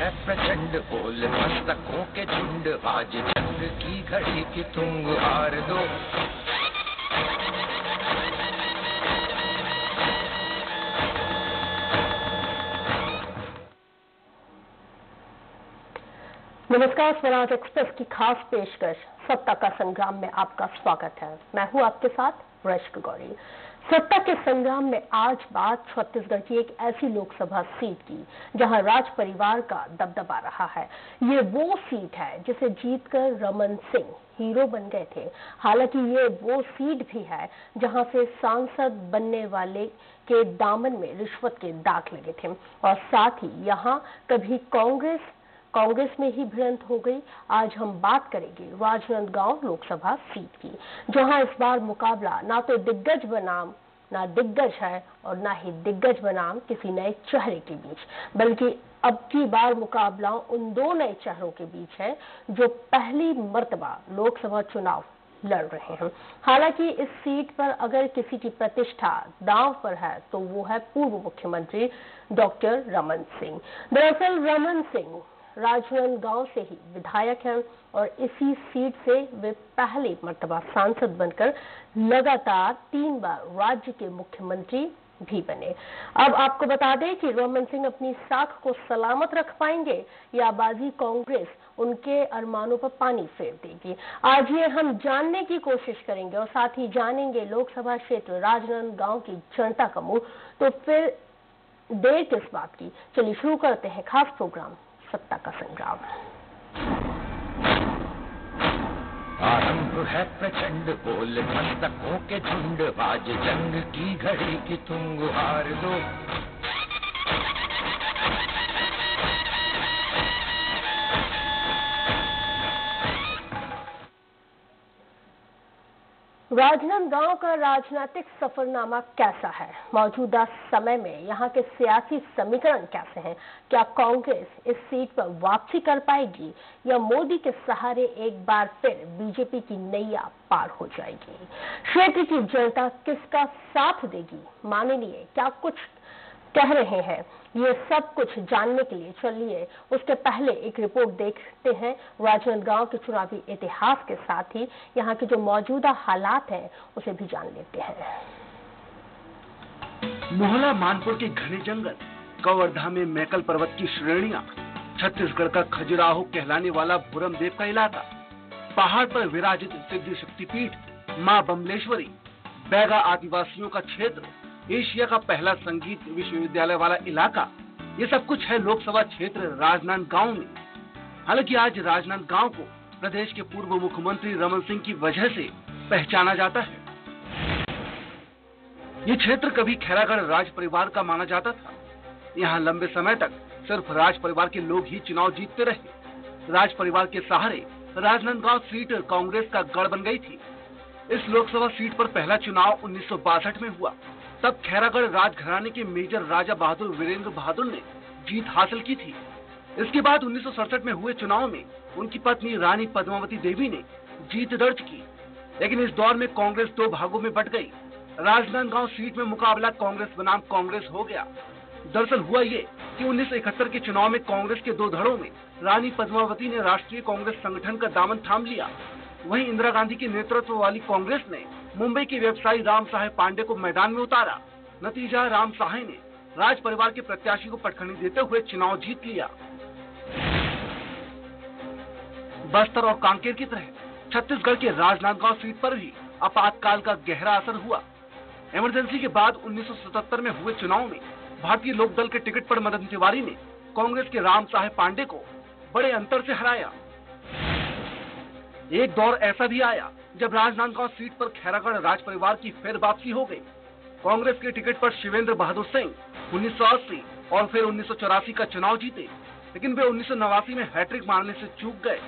है प्रचंड, बोल मस्तकों के झुंड, आज जंग की घड़ी की तुम हार दो। नमस्कार, स्वराज एक्सप्रेस की खास पेशकश सत्ता का संग्राम में आपका स्वागत है। मैं हूं आपके साथ रश्क गौरी। सत्ता के संग्राम में आज बात छत्तीसगढ़ की एक ऐसी लोकसभा सीट की जहां राज परिवार का दबदबा रहा है। ये वो सीट है जिसे जीतकर रमन सिंह हीरो बन गए थे। हालांकि ये वो सीट भी है जहां से सांसद बनने वाले के दामन में रिश्वत के दाग लगे थे और साथ ही यहां कभी कांग्रेस में ही भिड़ंत हो गई। आज हम बात करेंगे राजनांदगांव लोकसभा सीट की, जहां इस बार मुकाबला ना तो दिग्गज बनाम ना दिग्गज है और ना ही दिग्गज बनाम किसी नए चेहरे के बीच, बल्कि अब की बार मुकाबला उन दो नए चेहरों के बीच है जो पहली मर्तबा लोकसभा चुनाव लड़ रहे हैं। हालांकि इस सीट पर अगर किसी की प्रतिष्ठा दांव पर है तो वो है पूर्व मुख्यमंत्री डॉक्टर रमन सिंह। दरअसल रमन सिंह राजनांदगांव से ही विधायक हैं और इसी सीट से वे पहली मर्तबा सांसद बनकर लगातार 3 बार राज्य के मुख्यमंत्री भी बने। अब आपको बता दें कि रमन सिंह अपनी साख को सलामत रख पाएंगे या बाजी कांग्रेस उनके अरमानों पर पानी फेर देगी। आज ये हम जानने की कोशिश करेंगे और साथ ही जानेंगे लोकसभा क्षेत्र राजनांदगांव की जनता का मूड। तो फिर देर किस बात की, चलिए शुरू करते हैं खास प्रोग्राम सत्ता का संग्राम। आरंभ है प्रचंड, बोल मस्तकों के झुंड, आज जंग की घड़ी की तुम हार दो। राजनांदगांव का राजनीतिक सफरनामा कैसा है? मौजूदा समय में यहाँ के सियासी समीकरण कैसे हैं? क्या कांग्रेस इस सीट पर वापसी कर पाएगी या मोदी के सहारे एक बार फिर बीजेपी की नैया पार हो जाएगी? क्षेत्र की जनता किसका साथ देगी? माननीय क्या कुछ कह रहे हैं? ये सब कुछ जानने के लिए चलिए उसके पहले एक रिपोर्ट देखते हैं राजनांदगांव के चुनावी इतिहास के साथ ही यहाँ के जो मौजूदा हालात हैं उसे भी जान लेते हैं। मोहला मानपुर के घने जंगल, कवर्धा में मैकल पर्वत की श्रेणियां, छत्तीसगढ़ का खजुराहो कहलाने वाला भुरमदेव का इलाका, पहाड़ पर विराजित सिद्धि शक्तिपीठ मां बमलेश्वरी, बैगा आदिवासियों का क्षेत्र, एशिया का पहला संगीत विश्वविद्यालय वाला इलाका, ये सब कुछ है लोकसभा क्षेत्र राजनांदगांव में। हालांकि आज राजनांदगांव को प्रदेश के पूर्व मुख्यमंत्री रमन सिंह की वजह से पहचाना जाता है। ये क्षेत्र कभी खैरागढ़ राज परिवार का माना जाता था। यहाँ लंबे समय तक सिर्फ राज परिवार के लोग ही चुनाव जीतते रहे। राज परिवार के सहारे राजनांदगांव सीट कांग्रेस का गढ़ बन गई थी। इस लोकसभा सीट पर पहला चुनाव 1962 में हुआ। तब खैरागढ़ राजघराने के मेजर राजा बहादुर वीरेंद्र बहादुर ने जीत हासिल की थी। इसके बाद 1967 में हुए चुनाव में उनकी पत्नी रानी पद्मावती देवी ने जीत दर्ज की, लेकिन इस दौर में कांग्रेस 2 भागों में बंट गई। राजनांदगांव सीट में मुकाबला कांग्रेस बनाम कांग्रेस हो गया। दरअसल हुआ ये कि 1971 के चुनाव में कांग्रेस के 2 धड़ों में रानी पद्मावती ने राष्ट्रीय कांग्रेस संगठन का दामन थाम लिया। वहीं इंदिरा गांधी के नेतृत्व वाली कांग्रेस ने मुंबई के व्यवसायी राम साहेब पांडे को मैदान में उतारा। नतीजा, राम साहेब ने राज परिवार के प्रत्याशी को पटखनी देते हुए चुनाव जीत लिया। बस्तर और कांकेर की तरह छत्तीसगढ़ के राजनांदगांव सीट पर भी आपातकाल का गहरा असर हुआ। इमरजेंसी के बाद 1977 में हुए चुनाव में भारतीय लोकदल के टिकट पर मदन तिवारी ने कांग्रेस के राम साहेब पांडे को बड़े अंतर से हराया। एक दौर ऐसा भी आया जब राजनांदगांव सीट पर खैरागढ़ राज परिवार की फिर वापसी हो गई। कांग्रेस के टिकट पर शिवेंद्र बहादुर सिंह 1980 और फिर 1984 का चुनाव जीते, लेकिन वे 1989 में हैट्रिक मारने से चूक गए।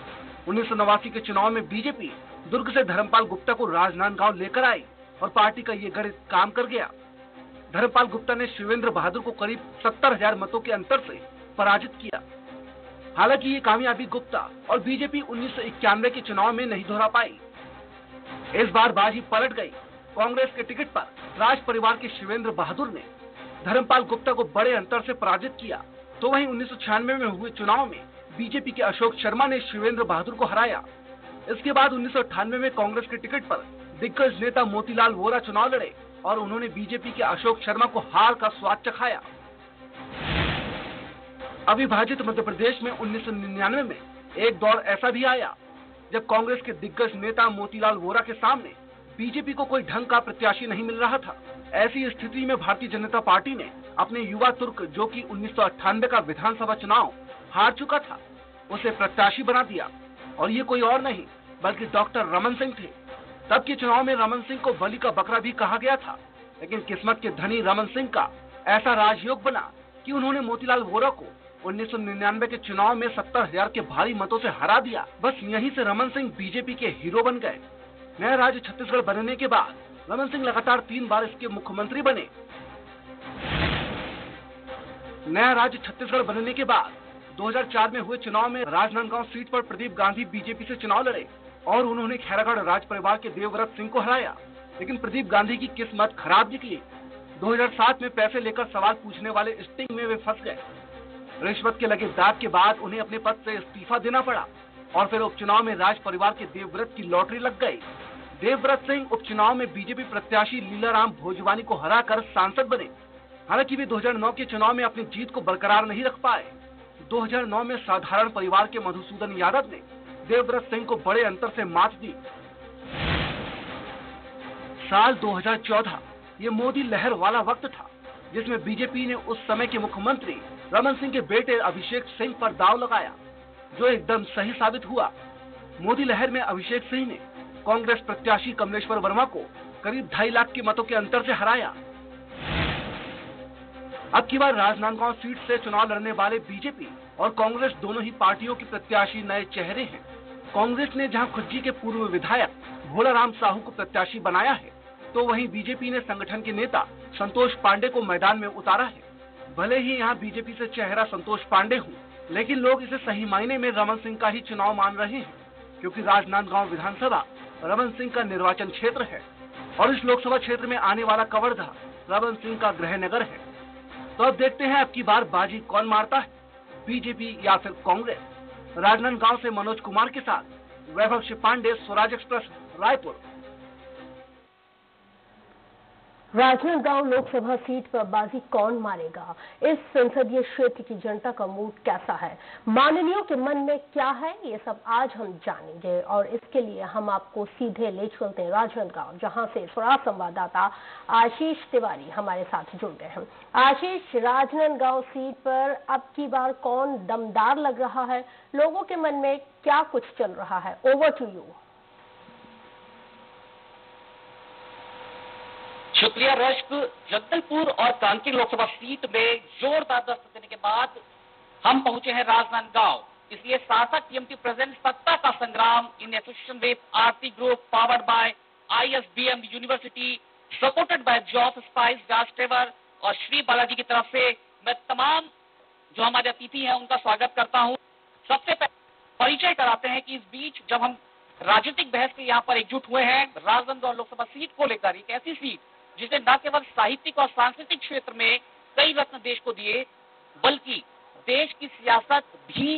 1989 के चुनाव में बीजेपी दुर्ग से धर्मपाल गुप्ता को राजनांदगांव लेकर आई और पार्टी का ये गणित काम कर गया। धर्मपाल गुप्ता ने शिवेंद्र बहादुर को करीब 70,000 मतों के अंतर से पराजित किया। हालांकि ये कामयाबी गुप्ता और बीजेपी 1991 के चुनाव में नहीं दोहरा पाई। इस बार बाजी पलट गई। कांग्रेस के टिकट पर राज परिवार के शिवेंद्र बहादुर ने धर्मपाल गुप्ता को बड़े अंतर से पराजित किया तो वहीं 1996 में हुए चुनाव में बीजेपी के अशोक शर्मा ने शिवेंद्र बहादुर को हराया। इसके बाद 1998 में कांग्रेस के टिकट पर दिग्गज नेता मोतीलाल वोरा चुनाव लड़े और उन्होंने बीजेपी के अशोक शर्मा को हार का स्वाद चखाया। अविभाजित मध्य प्रदेश में 1999 में एक दौर ऐसा भी आया जब कांग्रेस के दिग्गज नेता मोतीलाल वोरा के सामने बीजेपी को कोई ढंग का प्रत्याशी नहीं मिल रहा था। ऐसी स्थिति में भारतीय जनता पार्टी ने अपने युवा तुर्क, जो कि 1998 का विधानसभा चुनाव हार चुका था, उसे प्रत्याशी बना दिया और ये कोई और नहीं बल्कि डॉक्टर रमन सिंह थे। तब के चुनाव में रमन सिंह को बलि का बकरा भी कहा गया था, लेकिन किस्मत के धनी रमन सिंह का ऐसा राजयोग बना कि उन्होंने मोतीलाल वोरा को 1999 के चुनाव में 70,000 के भारी मतों से हरा दिया। बस यहीं से रमन सिंह बीजेपी के हीरो बन गए। नया राज्य छत्तीसगढ़ बनने के बाद रमन सिंह लगातार 3 बार इसके मुख्यमंत्री बने। नया राज्य छत्तीसगढ़ बनने के बाद 2004 में हुए चुनाव में राजनांदगांव सीट पर प्रदीप गांधी बीजेपी से चुनाव लड़े और उन्होंने खैरागढ़ राज परिवार के देवव्रत सिंह को हराया, लेकिन प्रदीप गांधी की किस्मत खराब निकली। 2007 में पैसे लेकर सवाल पूछने वाले स्टिंग में वे फंस गए। रिश्वत के लगे दाग के बाद उन्हें अपने पद से इस्तीफा देना पड़ा और फिर उपचुनाव में राज परिवार के देवव्रत की लॉटरी लग गई। देवव्रत सिंह उपचुनाव में बीजेपी प्रत्याशी लीलाराम भोजवानी को हराकर सांसद बने। हालांकि वे 2009 के चुनाव में अपनी जीत को बरकरार नहीं रख पाए। 2009 में साधारण परिवार के मधुसूदन यादव ने देवव्रत सिंह को बड़े अंतर से मात दी। साल 2014 ये मोदी लहर वाला वक्त था जिसमें बीजेपी ने उस समय के मुख्यमंत्री रमन सिंह के बेटे अभिषेक सिंह पर दांव लगाया, जो एकदम सही साबित हुआ। मोदी लहर में अभिषेक सिंह ने कांग्रेस प्रत्याशी कमलेश्वर वर्मा को करीब 2.5 लाख के मतों के अंतर से हराया। अब की बार राजनांदगांव सीट से चुनाव लड़ने वाले बीजेपी और कांग्रेस दोनों ही पार्टियों के प्रत्याशी नए चेहरे हैं। कांग्रेस ने जहां खुज्जी के पूर्व विधायक भोलाराम साहू को प्रत्याशी बनाया है, तो वहीं बीजेपी ने संगठन के नेता संतोष पांडे को मैदान में उतारा है। भले ही यहां बीजेपी से चेहरा संतोष पांडे हो, लेकिन लोग इसे सही मायने में रमन सिंह का ही चुनाव मान रहे हैं, क्योंकि राजनांदगांव विधानसभा रमन सिंह का निर्वाचन क्षेत्र है और इस लोकसभा क्षेत्र में आने वाला कवर्धा रमन सिंह का गृह नगर है। तो अब देखते हैं अब की बार बाजी कौन मारता है, बीजेपी या फिर कांग्रेस। राजनांदगांव से मनोज कुमार के साथ वैभव शिपांडे, स्वराज एक्सप्रेस, रायपुर। राजनांदगांव लोकसभा सीट पर बाजी कौन मारेगा? इस संसदीय क्षेत्र की जनता का मूड कैसा है? माननीयों के मन में क्या है? ये सब आज हम जानेंगे और इसके लिए हम आपको सीधे ले चलते हैं राजनांदगांव, जहां से स्वराज संवाददाता आशीष तिवारी हमारे साथ जुड़ गए हैं। आशीष, राजनांदगांव सीट पर अब की बार कौन दमदार लग रहा है? लोगों के मन में क्या कुछ चल रहा है? Over to you. शुक्रिया रश्क। जगदलपुर और कांकेर लोकसभा सीट में जोरदार दस्तक देने के बाद हम पहुंचे हैं राजनांदगांव। इसलिए सार्थक TMT present Satta ka Sangram in association with Aarti group, powered by ISBM university, supported by Joss spice, Vyas ट्रेवर और श्री बालाजी की तरफ से मैं तमाम जो हमारे अतिथि हैं उनका स्वागत करता हूं। सबसे पहले परिचय कराते हैं कि इस बीच जब हम राजनीतिक बहस के यहाँ पर एकजुट हुए हैं राजनांदगांव लोकसभा सीट को लेकर, एक ऐसी सीट जिसने न केवल साहित्यिक और सांस्कृतिक क्षेत्र में कई रत्न देश को दिए, बल्कि देश की सियासत भी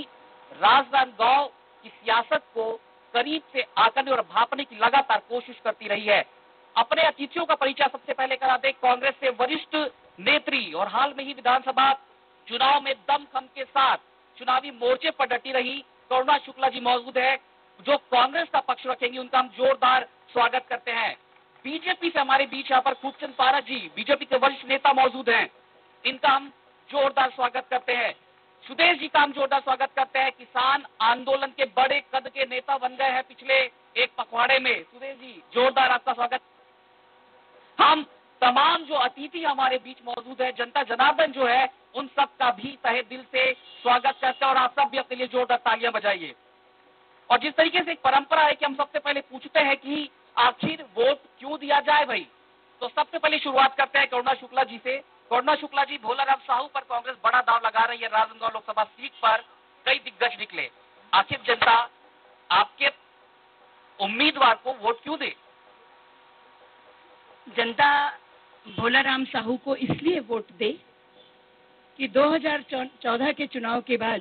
राजनांदगांव की सियासत को करीब से आंकने और भांपने की लगातार कोशिश करती रही है। अपने अतिथियों का परिचय सबसे पहले करा दे। कांग्रेस से वरिष्ठ नेत्री और हाल में ही विधानसभा चुनाव में दमखम के साथ चुनावी मोर्चे पर डटी रही करुणा शुक्ला जी मौजूद है, जो कांग्रेस का पक्ष रखेंगी। उनका हम जोरदार स्वागत करते हैं। बीजेपी से हमारे बीच यहाँ पर खूबचंद पारा जी, बीजेपी के वरिष्ठ नेता मौजूद हैं, इनका हम जोरदार स्वागत करते हैं। सुदेश जी का हम जोरदार स्वागत करते हैं। किसान आंदोलन के बड़े कद के नेता बन गए हैं पिछले एक पखवाड़े में। सुदेश जी, जोरदार आपका स्वागत। हम तमाम जो अतिथि हमारे बीच मौजूद है, जनता जनार्दन जो है, उन सब का भी तहे दिल से स्वागत करते हैं और आप सब भी अपने लिए जोरदार तालियां बजाइए। और जिस तरीके से एक परंपरा है कि हम सबसे पहले पूछते हैं कि आखिर वोट क्यों दिया जाए भाई, तो सबसे पहले शुरुआत करते हैं करुणा शुक्ला जी से। करुणा शुक्ला जी, भोलाराम साहू पर कांग्रेस बड़ा दांव लगा रही है। राजनांदगांव लोकसभा सीट पर कई दिग्गज निकले, आखिर जनता आपके उम्मीदवार को वोट क्यों दे? जनता भोलाराम साहू को इसलिए वोट दे कि 2014 के चुनाव के बाद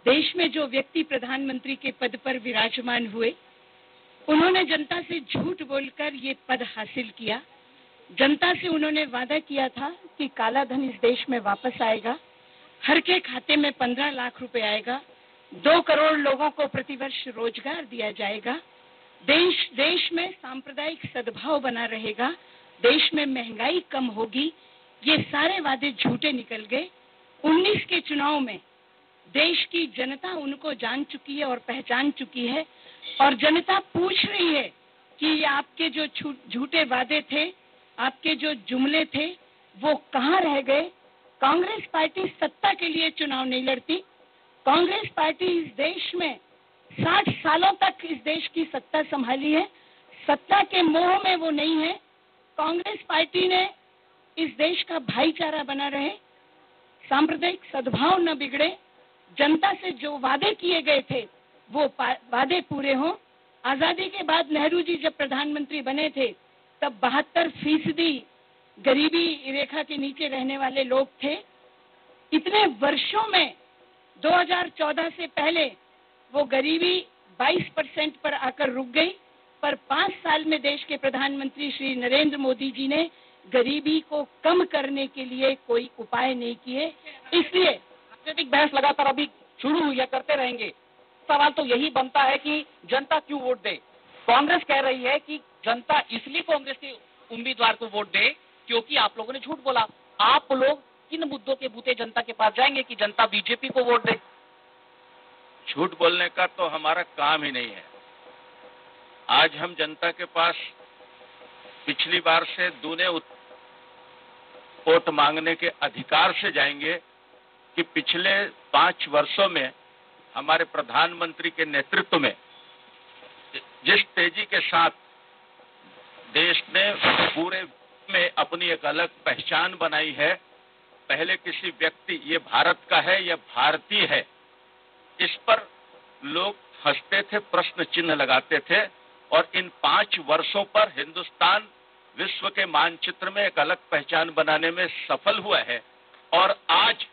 देश में जो व्यक्ति प्रधानमंत्री के पद पर विराजमान हुए, उन्होंने जनता से झूठ बोलकर ये पद हासिल किया। जनता से उन्होंने वादा किया था कि काला धन इस देश में वापस आएगा, हर के खाते में 15 लाख रुपए आएगा, 2 करोड़ लोगों को प्रतिवर्ष रोजगार दिया जाएगा, देश में सांप्रदायिक सद्भाव बना रहेगा, देश में महंगाई कम होगी। ये सारे वादे झूठे निकल गए। 19 के चुनाव में देश की जनता उनको जान चुकी है और पहचान चुकी है, और जनता पूछ रही है कि ये आपके जो झूठे वादे थे, आपके जो जुमले थे, वो कहाँ रह गए। कांग्रेस पार्टी सत्ता के लिए चुनाव नहीं लड़ती। कांग्रेस पार्टी इस देश में 60 सालों तक इस देश की सत्ता संभाली है। सत्ता के मोह में वो नहीं है। कांग्रेस पार्टी ने इस देश का भाईचारा बना रहे, सांप्रदायिक सद्भाव न बिगड़े, जनता से जो वादे किए गए थे वो वादे पूरे हों। आजादी के बाद नेहरू जी जब प्रधानमंत्री बने थे तब 72% गरीबी रेखा के नीचे रहने वाले लोग थे। इतने वर्षों में 2014 से पहले वो गरीबी 22% पर आकर रुक गई, पर 5 साल में देश के प्रधानमंत्री श्री नरेंद्र मोदी जी ने गरीबी को कम करने के लिए कोई उपाय नहीं किए। इसलिए राजनीतिक बहस लगातार अभी शुरू हुई है, करते रहेंगे। सवाल तो यही बनता है कि जनता क्यों वोट दे। कांग्रेस कह रही है कि जनता इसलिए कांग्रेस के उम्मीदवार को वोट दे क्योंकि आप लोगों ने झूठ बोला। आप लोग किन मुद्दों के बूते जनता के पास जाएंगे कि जनता बीजेपी को वोट दे? झूठ बोलने का तो हमारा काम ही नहीं है। आज हम जनता के पास पिछली बार से दूने वोट मांगने के अधिकार से जाएंगे कि पिछले 5 वर्षों में हमारे प्रधानमंत्री के नेतृत्व में जिस तेजी के साथ देश ने पूरे में अपनी एक अलग पहचान बनाई है। पहले किसी व्यक्ति ये भारत का है या भारतीय है, इस पर लोग हंसते थे, प्रश्न चिन्ह लगाते थे, और इन 5 वर्षों पर हिंदुस्तान विश्व के मानचित्र में एक अलग पहचान बनाने में सफल हुआ है। और आज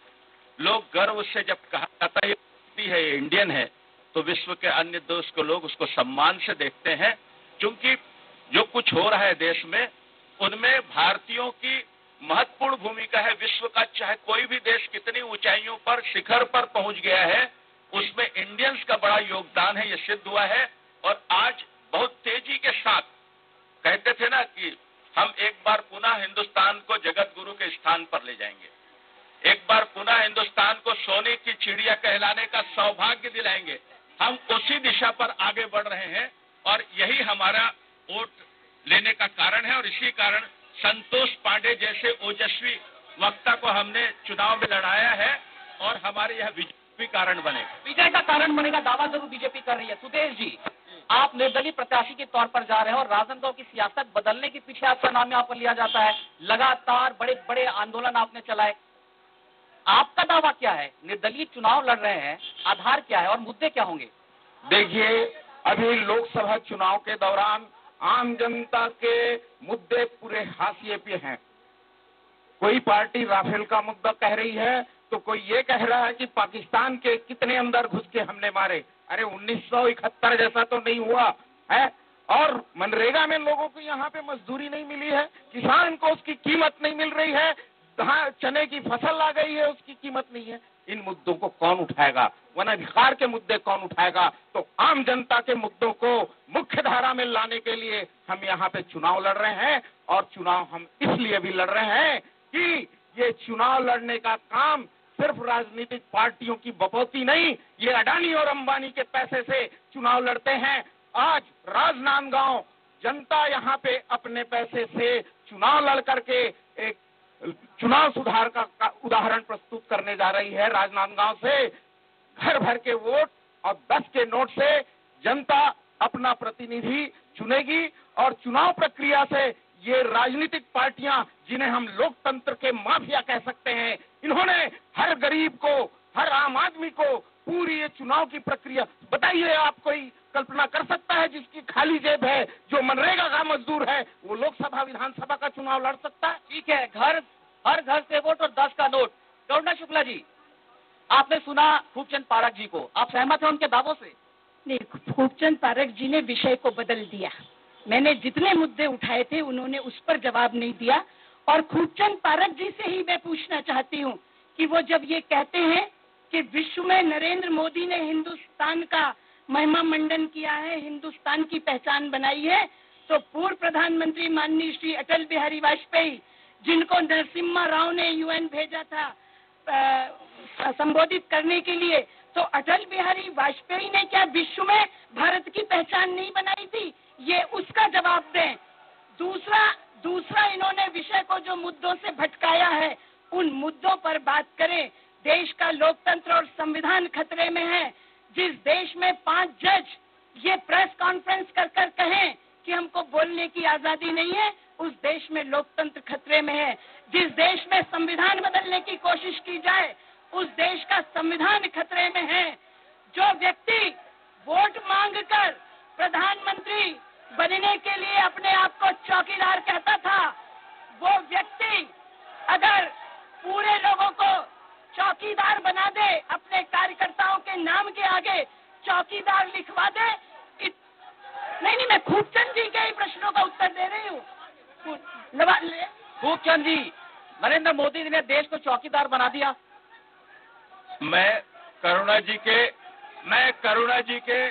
लोग गर्व से जब कहा जाता है ये इंडियन है, तो विश्व के अन्य देश के लोग उसको सम्मान से देखते हैं, क्योंकि जो कुछ हो रहा है देश में उनमें भारतीयों की महत्वपूर्ण भूमिका है। विश्व का चाहे कोई भी देश कितनी ऊंचाइयों पर शिखर पर पहुंच गया है, उसमें इंडियंस का बड़ा योगदान है, ये सिद्ध हुआ है। और आज बहुत तेजी के साथ कहते थे ना कि हम एक बार पुनः हिंदुस्तान को जगत गुरु के स्थान पर ले जाएंगे, एक बार पुनः हिंदुस्तान को सोने की चिड़िया कहलाने का सौभाग्य दिलाएंगे। हम उसी दिशा पर आगे बढ़ रहे हैं और यही हमारा वोट लेने का कारण है। और इसी कारण संतोष पांडे जैसे ओजस्वी वक्ता को हमने चुनाव में लड़ाया है और हमारे यह विजय भी कारण बनेगा। विजय का कारण बनेगा, दावा जरूर बीजेपी कर रही है। सुदेश जी, आप निर्दलीय प्रत्याशी के तौर पर जा रहे हैं और राजनांदगांव की सियासत बदलने के पीछे आपका नाम यहाँ पर लिया जाता है। लगातार बड़े बड़े आंदोलन आपने चलाए, आपका दावा क्या है? निर्दलीय चुनाव लड़ रहे हैं, आधार क्या है और मुद्दे क्या होंगे? देखिए, अभी लोकसभा चुनाव के दौरान आम जनता के मुद्दे पूरे हाशिए पे हैं। कोई पार्टी राफेल का मुद्दा कह रही है, तो कोई ये कह रहा है कि पाकिस्तान के कितने अंदर घुस के हमने मारे। अरे 1971 जैसा तो नहीं हुआ है। और मनरेगा में लोगों को यहाँ पे मजदूरी नहीं मिली है, किसान को उसकी कीमत नहीं मिल रही है, चने की फसल आ गई है उसकी कीमत नहीं है। इन मुद्दों को कौन उठाएगा? वनाधिकार के मुद्दे कौन उठाएगा? तो आम जनता के मुद्दों को मुख्य धारा में लाने के लिए हम यहाँ पे चुनाव लड़ रहे हैं। और चुनाव हम इसलिए भी लड़ रहे हैं कि ये चुनाव लड़ने का काम सिर्फ राजनीतिक पार्टियों की बपौती नहीं, ये अडानी और अंबानी के पैसे से चुनाव लड़ते हैं। आज राजनांदगांव जनता यहाँ पे अपने पैसे से चुनाव लड़ करके एक चुनाव सुधार का उदाहरण प्रस्तुत करने जा रही है। राजनांदगांव से घर भर के वोट और 10 के नोट से जनता अपना प्रतिनिधि चुनेगी। और चुनाव प्रक्रिया से ये राजनीतिक पार्टियां, जिन्हें हम लोकतंत्र के माफिया कह सकते हैं, इन्होंने हर गरीब को, हर आम आदमी को पूरी ये चुनाव की प्रक्रिया बताइए। आप कोई कल्पना कर सकता है जिसकी खाली जेब है, जो मनरेगा का मजदूर है, वो लोकसभा विधानसभा का चुनाव लड़ सकता है? ठीक है, हर घर से वोट और 10 का नोट, करुणा शुक्ला जी, आपने सुना खूबचंद पारख जी को, आप सहमत हैं उनके दावों से? नहीं, खूबचंद पारख जी ने विषय को बदल दिया। मैंने जितने मुद्दे उठाए थे उन्होंने उस पर जवाब नहीं दिया। और खूबचंद पारख जी से ही मैं पूछना चाहती हूँ कि वो जब ये कहते हैं कि विश्व में नरेंद्र मोदी ने हिंदुस्तान का महिमा मंडन किया है, हिंदुस्तान की पहचान बनाई है, तो पूर्व प्रधानमंत्री माननीय श्री अटल बिहारी वाजपेयी, जिनको नरसिम्हा राव ने यूएन भेजा था संबोधित करने के लिए, तो अटल बिहारी वाजपेयी ने क्या विश्व में भारत की पहचान नहीं बनाई थी? ये उसका जवाब दें। दूसरा इन्होंने विषय को जो मुद्दों से भटकाया है, उन मुद्दों पर बात करें। देश का लोकतंत्र और संविधान खतरे में है। जिस देश में 5 जज ये प्रेस कॉन्फ्रेंस कर कहें कि हमको बोलने की आजादी नहीं है, उस देश में लोकतंत्र खतरे में है। जिस देश में संविधान बदलने की कोशिश की जाए, उस देश का संविधान खतरे में है। जो व्यक्ति वोट मांगकर प्रधानमंत्री बनने के लिए अपने आप को चौकीदार कहता था, वो व्यक्ति अगर पूरे लोगों को चौकीदार बना दे, अपने कार्यकर्ताओं के नाम के आगे चौकीदार लिखवा दे, नहीं, मैं खूबचंद जी के ही प्रश्नों का उत्तर दे रही हूँ। खूबचंद जी, नरेंद्र मोदी जी ने देश को चौकीदार बना दिया। मैं करुणा जी के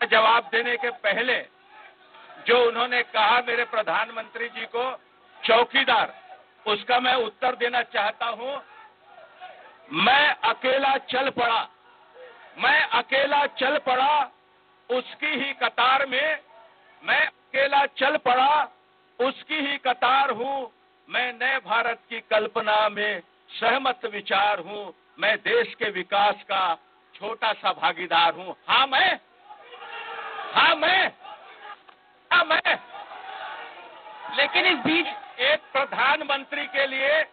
जवाब देने के पहले जो उन्होंने कहा मेरे प्रधानमंत्री जी को चौकीदार, उसका मैं उत्तर देना चाहता हूं। मैं अकेला चल पड़ा उसकी ही कतार में, मैं अकेला चल पड़ा उसकी ही कतार हूं। मैं नए भारत की कल्पना में सहमत विचार हूं। मैं देश के विकास का छोटा सा भागीदार हूं। हाँ मैं लेकिन इस बीच एक प्रधानमंत्री के लिए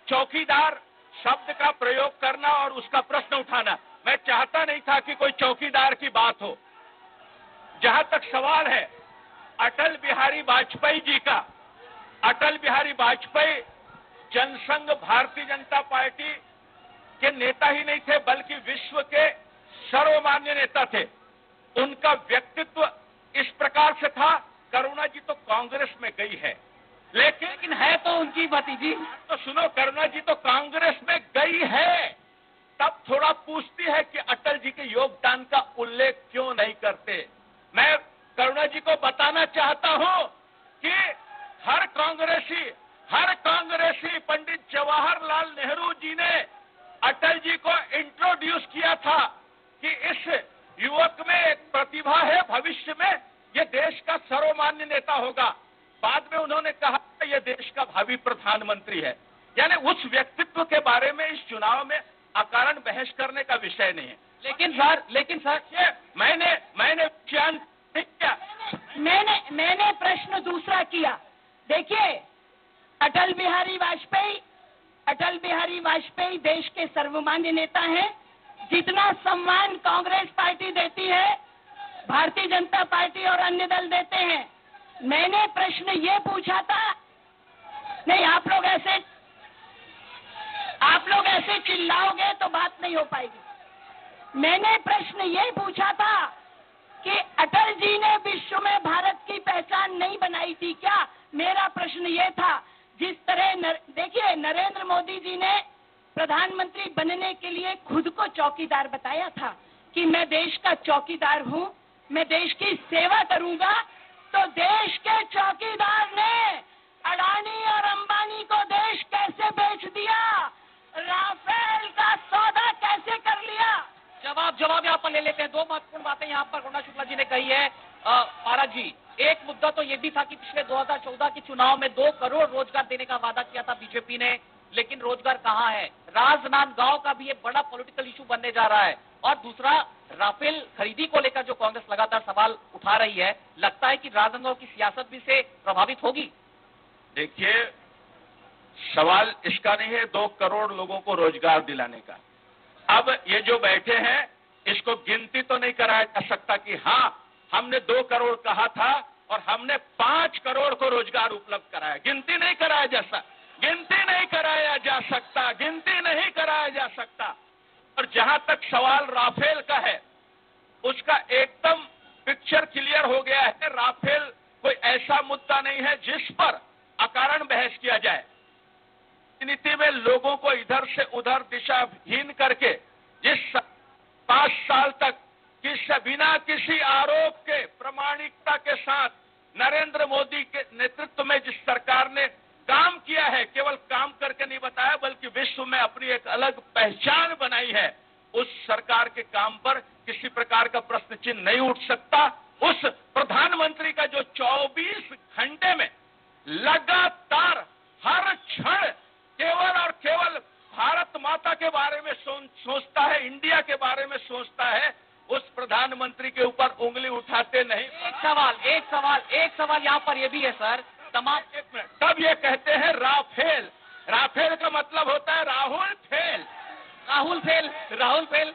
चौकीदार शब्द का प्रयोग करना और उसका प्रश्न उठाना, मैं चाहता नहीं था कि कोई चौकीदार की बात हो। जहां तक सवाल है अटल बिहारी वाजपेयी जी का, अटल बिहारी वाजपेयी जनसंघ भारतीय जनता पार्टी के नेता ही नहीं थे, बल्कि विश्व के सर्वमान्य नेता थे। उनका व्यक्तित्व इस प्रकार से था। करुणा जी तो कांग्रेस में गई है, लेकिन है तो उनकी भतीजी। तो सुनो, करुणा जी तो कांग्रेस में गई है, तब थोड़ा पूछती है कि अटल जी के योगदान का उल्लेख क्यों नहीं करते। मैं करुणा जी को बताना चाहता हूं कि हर कांग्रेसी पंडित जवाहरलाल नेहरू जी ने अटल जी को इंट्रोड्यूस किया था कि इस युवक में एक प्रतिभा है, भविष्य में ये देश का सर्वमान्य नेता होगा। बाद में उन्होंने कहा ये देश का भावी प्रधानमंत्री है। यानी उस व्यक्तित्व के बारे में इस चुनाव में अकारण बहस करने का विषय नहीं है। लेकिन सर ये मैंने चयन नहीं किया। मैंने प्रश्न दूसरा किया। देखिए, अटल बिहारी वाजपेयी देश के सर्वमान्य नेता हैं। जितना सम्मान कांग्रेस पार्टी देती है, भारतीय जनता पार्टी और अन्य दल देते हैं। मैंने प्रश्न ये पूछा था, नहीं आप लोग ऐसे चिल्लाओगे तो बात नहीं हो पाएगी। मैंने प्रश्न ये पूछा था कि अटल जी ने विश्व में भारत की पहचान नहीं बनाई थी क्या? मेरा प्रश्न ये था। जिस तरह देखिए, नरेंद्र मोदी जी ने प्रधानमंत्री बनने के लिए खुद को चौकीदार बताया था कि मैं देश का चौकीदार हूं, मैं देश की सेवा करूंगा। तो देश के चौकीदार ने अडानी और अंबानी को देश कैसे बेच दिया? राफेल का सौदा कैसे कर लिया? जवाब यहाँ पर ले लेते हैं। 2 महत्वपूर्ण बातें यहाँ पर करुणा शुक्ला जी ने कही है। पारख जी, एक मुद्दा तो ये भी था कि पिछले 2014 के चुनाव में 2 करोड़ रोजगार देने का वादा किया था बीजेपी ने, लेकिन रोजगार कहाँ है? राजनांदगांव का भी एक बड़ा पॉलिटिकल इशू बनने जा रहा है। और दूसरा, राफेल खरीदी को लेकर जो कांग्रेस लगातार सवाल उठा रही है, लगता है कि राजनांदगांव की सियासत भी से प्रभावित होगी। देखिए, सवाल इसका नहीं है 2 करोड़ लोगों को रोजगार दिलाने का। अब ये जो बैठे हैं, इसको गिनती तो नहीं कराया जा सकता कि हाँ हमने 2 करोड़ कहा था और हमने 5 करोड़ को रोजगार उपलब्ध कराया। गिनती नहीं कराया जा सकता। गिनती नहीं कराया जा सकता, गिनती नहीं कराया जा सकता। और जहां तक सवाल राफेल का है, उसका एकदम पिक्चर क्लियर हो गया है। राफेल कोई ऐसा मुद्दा नहीं है जिस पर अकारण बहस किया जाए। राजनीति में लोगों को इधर से उधर दिशाहीन करके जिस 5 साल तक बिना किसी आरोप के प्रामाणिकता के साथ नरेंद्र मोदी के नेतृत्व में जिस सरकार ने काम किया है, केवल काम करके नहीं बताया बल्कि विश्व में अपनी एक अलग पहचान बनाई है, उस सरकार के काम पर किसी प्रकार का प्रश्न चिन्ह नहीं उठ सकता। उस प्रधानमंत्री का जो 24 घंटे में लगातार हर क्षण केवल और केवल भारत माता के बारे में सोचता है, इंडिया के बारे में सोचता है, उस प्रधानमंत्री के ऊपर उंगली उठाते नहीं। एक सवाल यहाँ पर ये भी है सर, तमाम तब ये कहते हैं राफेल। राफेल का मतलब होता है राहुल फेल। राहुल फेल।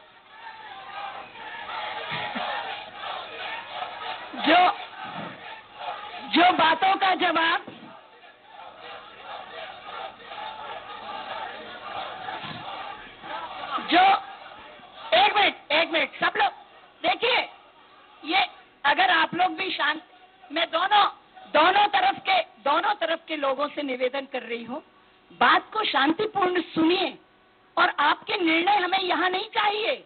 जो बातों का जवाब एक मिनट सब लोग देखिए, ये अगर आप लोग भी शांत, मैं दोनों तरफ के लोगों से निवेदन कर रही हूँ, बात को शांतिपूर्ण सुनिए। और आपके निर्णय हमें यहाँ नहीं चाहिए,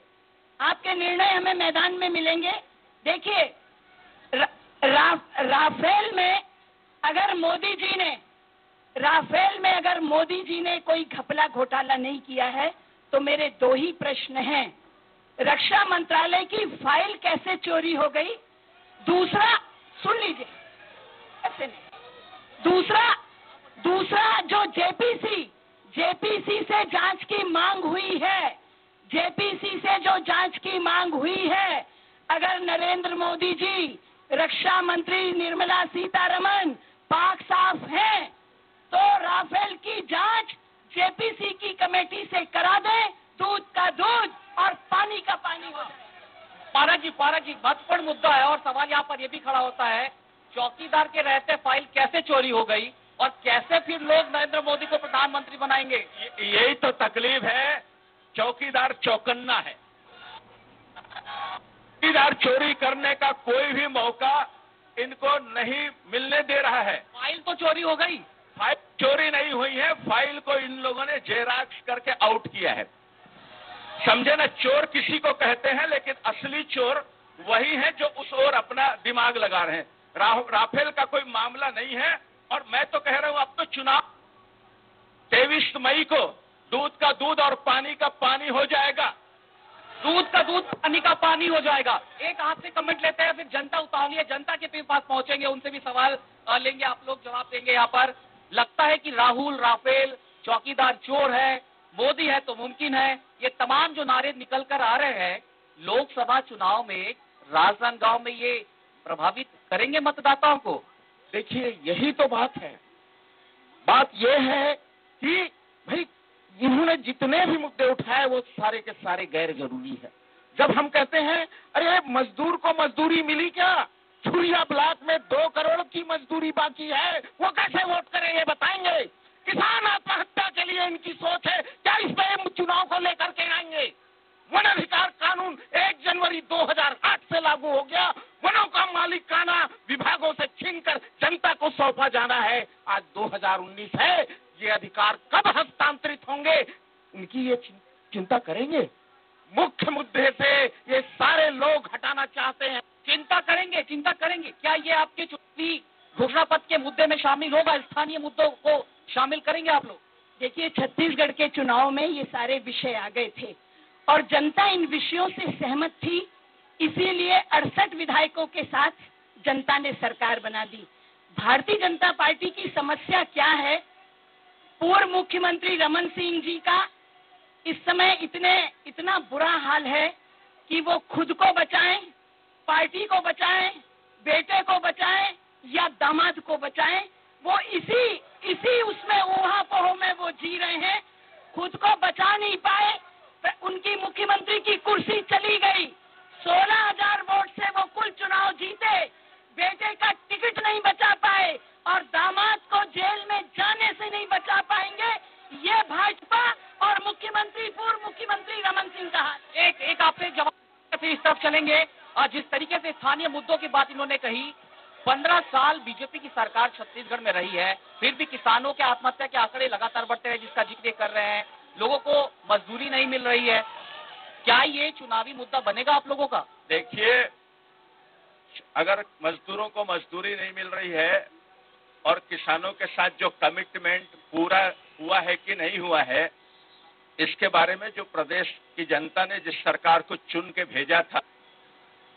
आपके निर्णय हमें मैदान में मिलेंगे। देखिए, राफेल में अगर मोदी जी ने कोई घपला घोटाला नहीं किया है तो मेरे 2 ही प्रश्न हैं। रक्षा मंत्रालय की फाइल कैसे चोरी हो गई? दूसरा, सुन लीजिए, ऐसे नहीं। दूसरा जो जेपीसी से जांच की मांग हुई है, अगर नरेंद्र मोदी जी, रक्षा मंत्री निर्मला सीतारमण पाक साफ हैं, तो राफेल की जांच जेपीसी की कमेटी से करा दें, दूध का दूध और पानी का पानी हो जाए। पारा जी महत्वपूर्ण मुद्दा है और सवाल यहाँ पर यह भी खड़ा होता है, चौकीदार के रहते फाइल कैसे चोरी हो गई और कैसे फिर लोग नरेंद्र मोदी को प्रधानमंत्री बनाएंगे? यही तो तकलीफ है, चौकीदार चौकन्ना है। चौकीदार चोरी करने का कोई भी मौका इनको नहीं मिलने दे रहा है। फाइल तो चोरी हो गई। फाइल चोरी नहीं हुई है, फाइल को इन लोगों ने जेराक्स करके आउट किया है। समझे ना, चोर किसी को कहते हैं, लेकिन असली चोर वही है जो उस ओर अपना दिमाग लगा रहे हैं। राफेल का कोई मामला नहीं है। और मैं तो कह रहा हूं, अब तो चुनाव 23 मई को दूध का दूध और पानी का पानी हो जाएगा। दूध का दूध पानी का पानी हो जाएगा। एक आपसे कमेंट लेते हैं, फिर जनता उतावली है, जनता के पास पहुंचेंगे, उनसे भी सवाल लेंगे, आप लोग जवाब देंगे। यहाँ पर लगता है कि राफेल चौकीदार चोर है, मोदी है तो मुमकिन है, ये तमाम जो नारे निकल कर आ रहे हैं लोकसभा चुनाव में राजनांदगांव में, ये प्रभावित करेंगे मतदाताओं को? देखिए, यही तो बात है। बात यह है कि भाई इन्होंने जितने भी मुद्दे उठाए वो सारे के सारे गैर जरूरी है। जब हम कहते हैं अरे मजदूर को मजदूरी मिली क्या, छुरिया ब्लॉक में 2 करोड़ की मजदूरी बाकी है, वो कैसे वोट करें ये बताएंगे? किसान आत्महत्या के लिए इनकी सोच है क्या? इस पे चुनाव को लेकर के आएंगे? वन अधिकार कानून 1 जनवरी 2008 से लागू हो गया। वनों का मालिकाना विभागों से छीनकर जनता को सौंपा जाना है। आज 2019 है, ये अधिकार कब हस्तांतरित होंगे, इनकी ये चिंता करेंगे। मुख्य मुद्दे से ये सारे लोग हटाना चाहते हैं। चिंता करेंगे। क्या ये आपके चुनावी घोषणा पत्र के मुद्दे में शामिल होगा? स्थानीय मुद्दों को शामिल करेंगे आप लोग? देखिए, छत्तीसगढ़ के चुनाव में ये सारे विषय आ गए थे और जनता इन विषयों से सहमत थी, इसीलिए 68 विधायकों के साथ जनता ने सरकार बना दी। भारतीय जनता पार्टी की समस्या क्या है? पूर्व मुख्यमंत्री रमन सिंह जी का इस समय इतना बुरा हाल है कि वो खुद को बचाएं, पार्टी को बचाएं, बेटे को बचाएं या दामाद को बचाएं, वो इसी उसमें ऊहापोह में वो जी रहे हैं। खुद को बचा नहीं पाए, उनकी मुख्यमंत्री की कुर्सी चली गई। 16,000 वोट से वो कुल चुनाव जीते, बेटे का टिकट नहीं बचा पाए और दामाद को जेल में जाने से नहीं बचा पाएंगे। मुख्यमंत्री पूर्व मुख्यमंत्री रमन सिंह का हाल। एक आपसे जवाब फिर इस तरफ चलेंगे। जिस तरीके से स्थानीय मुद्दों की बात इन्होंने कही, 15 साल बीजेपी की सरकार छत्तीसगढ़ में रही है, फिर भी किसानों के आत्महत्या के आंकड़े लगातार बढ़ते हैं, जिसका जिक्र कर रहे हैं। लोगों को मजदूरी नहीं मिल रही है। क्या ये चुनावी मुद्दा बनेगा आप लोगों का? देखिए, अगर मजदूरों को मजदूरी नहीं मिल रही है और किसानों के साथ जो कमिटमेंट पूरा हुआ है कि नहीं हुआ है, इसके बारे में जो प्रदेश की जनता ने जिस सरकार को चुन के भेजा था,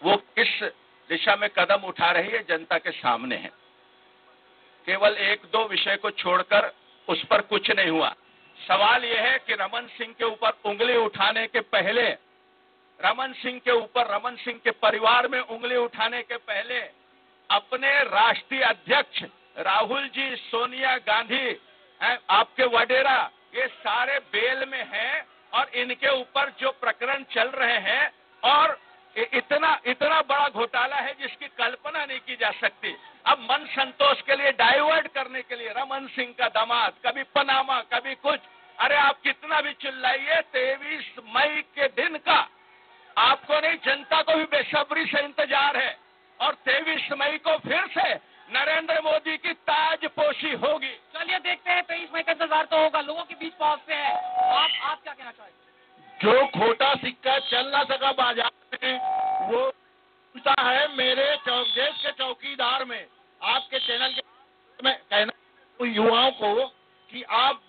वो किस दिशा में कदम उठा रही है जनता के सामने है। केवल एक दो विषय को छोड़कर उस पर कुछ नहीं हुआ। सवाल यह है कि रमन सिंह के ऊपर उंगली उठाने के पहले, रमन सिंह के ऊपर, रमन सिंह के परिवार में उंगली उठाने के पहले अपने राष्ट्रीय अध्यक्ष राहुल जी, सोनिया गांधी, आपके वडेरा, ये सारे बेल में हैं और इनके ऊपर जो प्रकरण चल रहे हैं और इतना बड़ा घोटाला है जिसकी कल्पना नहीं की जा सकती। अब मन संतोष के लिए डाइवर्ट करने के लिए रमन सिंह का दामाद, कभी पनामा, कभी कुछ, अरे आप कितना भी चिल्लाइए, 23 मई के दिन का आपको नहीं, जनता को भी बेसब्री से इंतजार है और 23 मई को फिर से नरेंद्र मोदी की ताजपोशी होगी। चलिए देखते हैं, 23 मई का इंतजार तो होगा। लोगों के बीच पहुंचते हैं। आप क्या कहना चाहेंगे? जो खोटा सिक्का चल ना सका बाजार में, वो उल्टा है मेरे देश के चौकीदार में। आपके चैनल के में कहना युवाओं को कि आप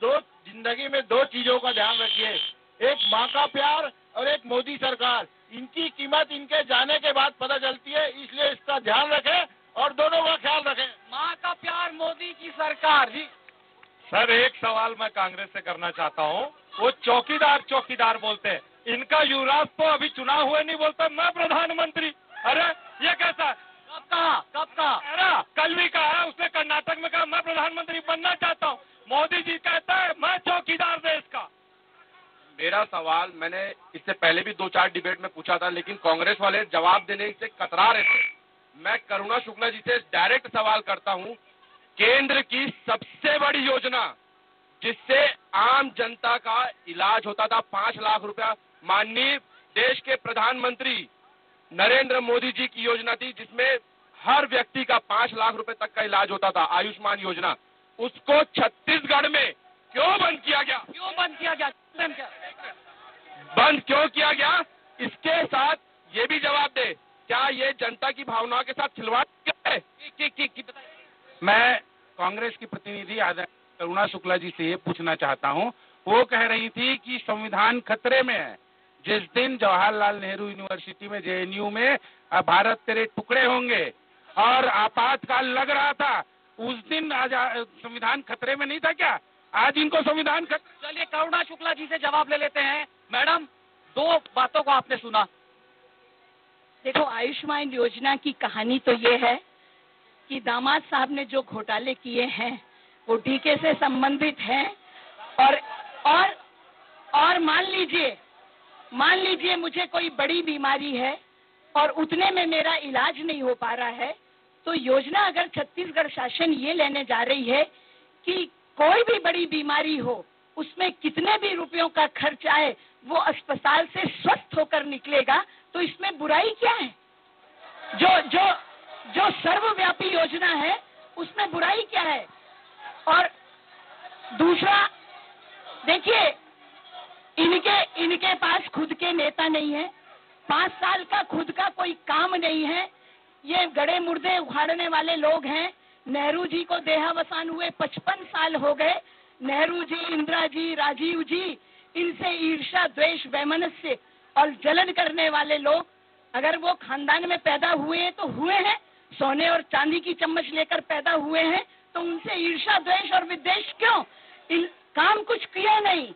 जिंदगी में दो चीजों का ध्यान रखिए, एक माँ का प्यार और एक मोदी सरकार। इनकी कीमत इनके जाने के बाद पता चलती है, इसलिए इसका ध्यान रखें और दोनों का ख्याल रखें। माँ का प्यार, मोदी की सरकार। जी सर, एक सवाल मैं कांग्रेस से करना चाहता हूँ। वो चौकीदार बोलते हैं, इनका युवराज तो अभी चुनाव हुए नहीं बोलता मैं प्रधानमंत्री। अरे ये कैसा? कब कहा? कल भी कहा, उसने कर्नाटक में कहा मैं प्रधानमंत्री बनना चाहता हूँ। मोदी जी कहता है मैं चौकीदार देश का। मेरा सवाल मैंने इससे पहले भी 2-4 डिबेट में पूछा था, लेकिन कांग्रेस वाले जवाब देने से कतरा रहे थे। मैं करुणा शुक्ला जी से डायरेक्ट सवाल करता हूं, केंद्र की सबसे बड़ी योजना जिससे आम जनता का इलाज होता था, 5 लाख रुपया, माननीय देश के प्रधानमंत्री नरेंद्र मोदी जी की योजना थी, जिसमें हर व्यक्ति का 5 लाख रुपए तक का इलाज होता था, आयुष्मान योजना। उसको छत्तीसगढ़ में क्यों बंद किया गया? बंद क्यों किया गया? इसके साथ ये भी जवाब दे, क्या ये जनता की भावनाओं के साथ खिलवाड़ है? मैं कांग्रेस की प्रतिनिधि करुणा शुक्ला जी से ये पूछना चाहता हूँ। वो कह रही थी कि संविधान खतरे में है। जिस दिन जवाहरलाल नेहरू यूनिवर्सिटी में, जेएनयू में भारत तेरे टुकड़े होंगे और आपातकाल लग रहा था, उस दिन संविधान खतरे में नहीं था क्या? आज इनको संविधान चलिए करुणा शुक्ला जी से जवाब ले लेते हैं। मैडम, 2 बातों को आपने सुना। देखो, आयुष्मान योजना की कहानी तो ये है कि दामाद साहब ने जो घोटाले किए हैं वो टीके से संबंधित हैं और मान लीजिए मुझे कोई बड़ी बीमारी है और उतने में मेरा इलाज नहीं हो पा रहा है, तो योजना अगर छत्तीसगढ़ शासन ये लेने जा रही है कि कोई भी बड़ी बीमारी हो, उसमें कितने भी रुपयों का खर्च आए, वो अस्पताल से स्वस्थ होकर निकलेगा, तो इसमें बुराई क्या है? जो सर्वव्यापी योजना है उसमें बुराई क्या है? और दूसरा, देखिए, इनके पास खुद के नेता नहीं है, 5 साल का खुद का कोई काम नहीं है, ये गड़े मुर्दे उखाड़ने वाले लोग हैं। नेहरू जी को देहावसान हुए 55 साल हो गए। नेहरू जी, इंदिरा जी, राजीव जी, इनसे ईर्ष्या, द्वेष, वैमनस्य और जलन करने वाले लोग, अगर वो खानदान में पैदा हुए तो हुए हैं, सोने और चांदी की चम्मच लेकर पैदा हुए हैं, तो उनसे ईर्ष्या, द्वेष और विद्वेष क्यों? काम कुछ किया नहीं।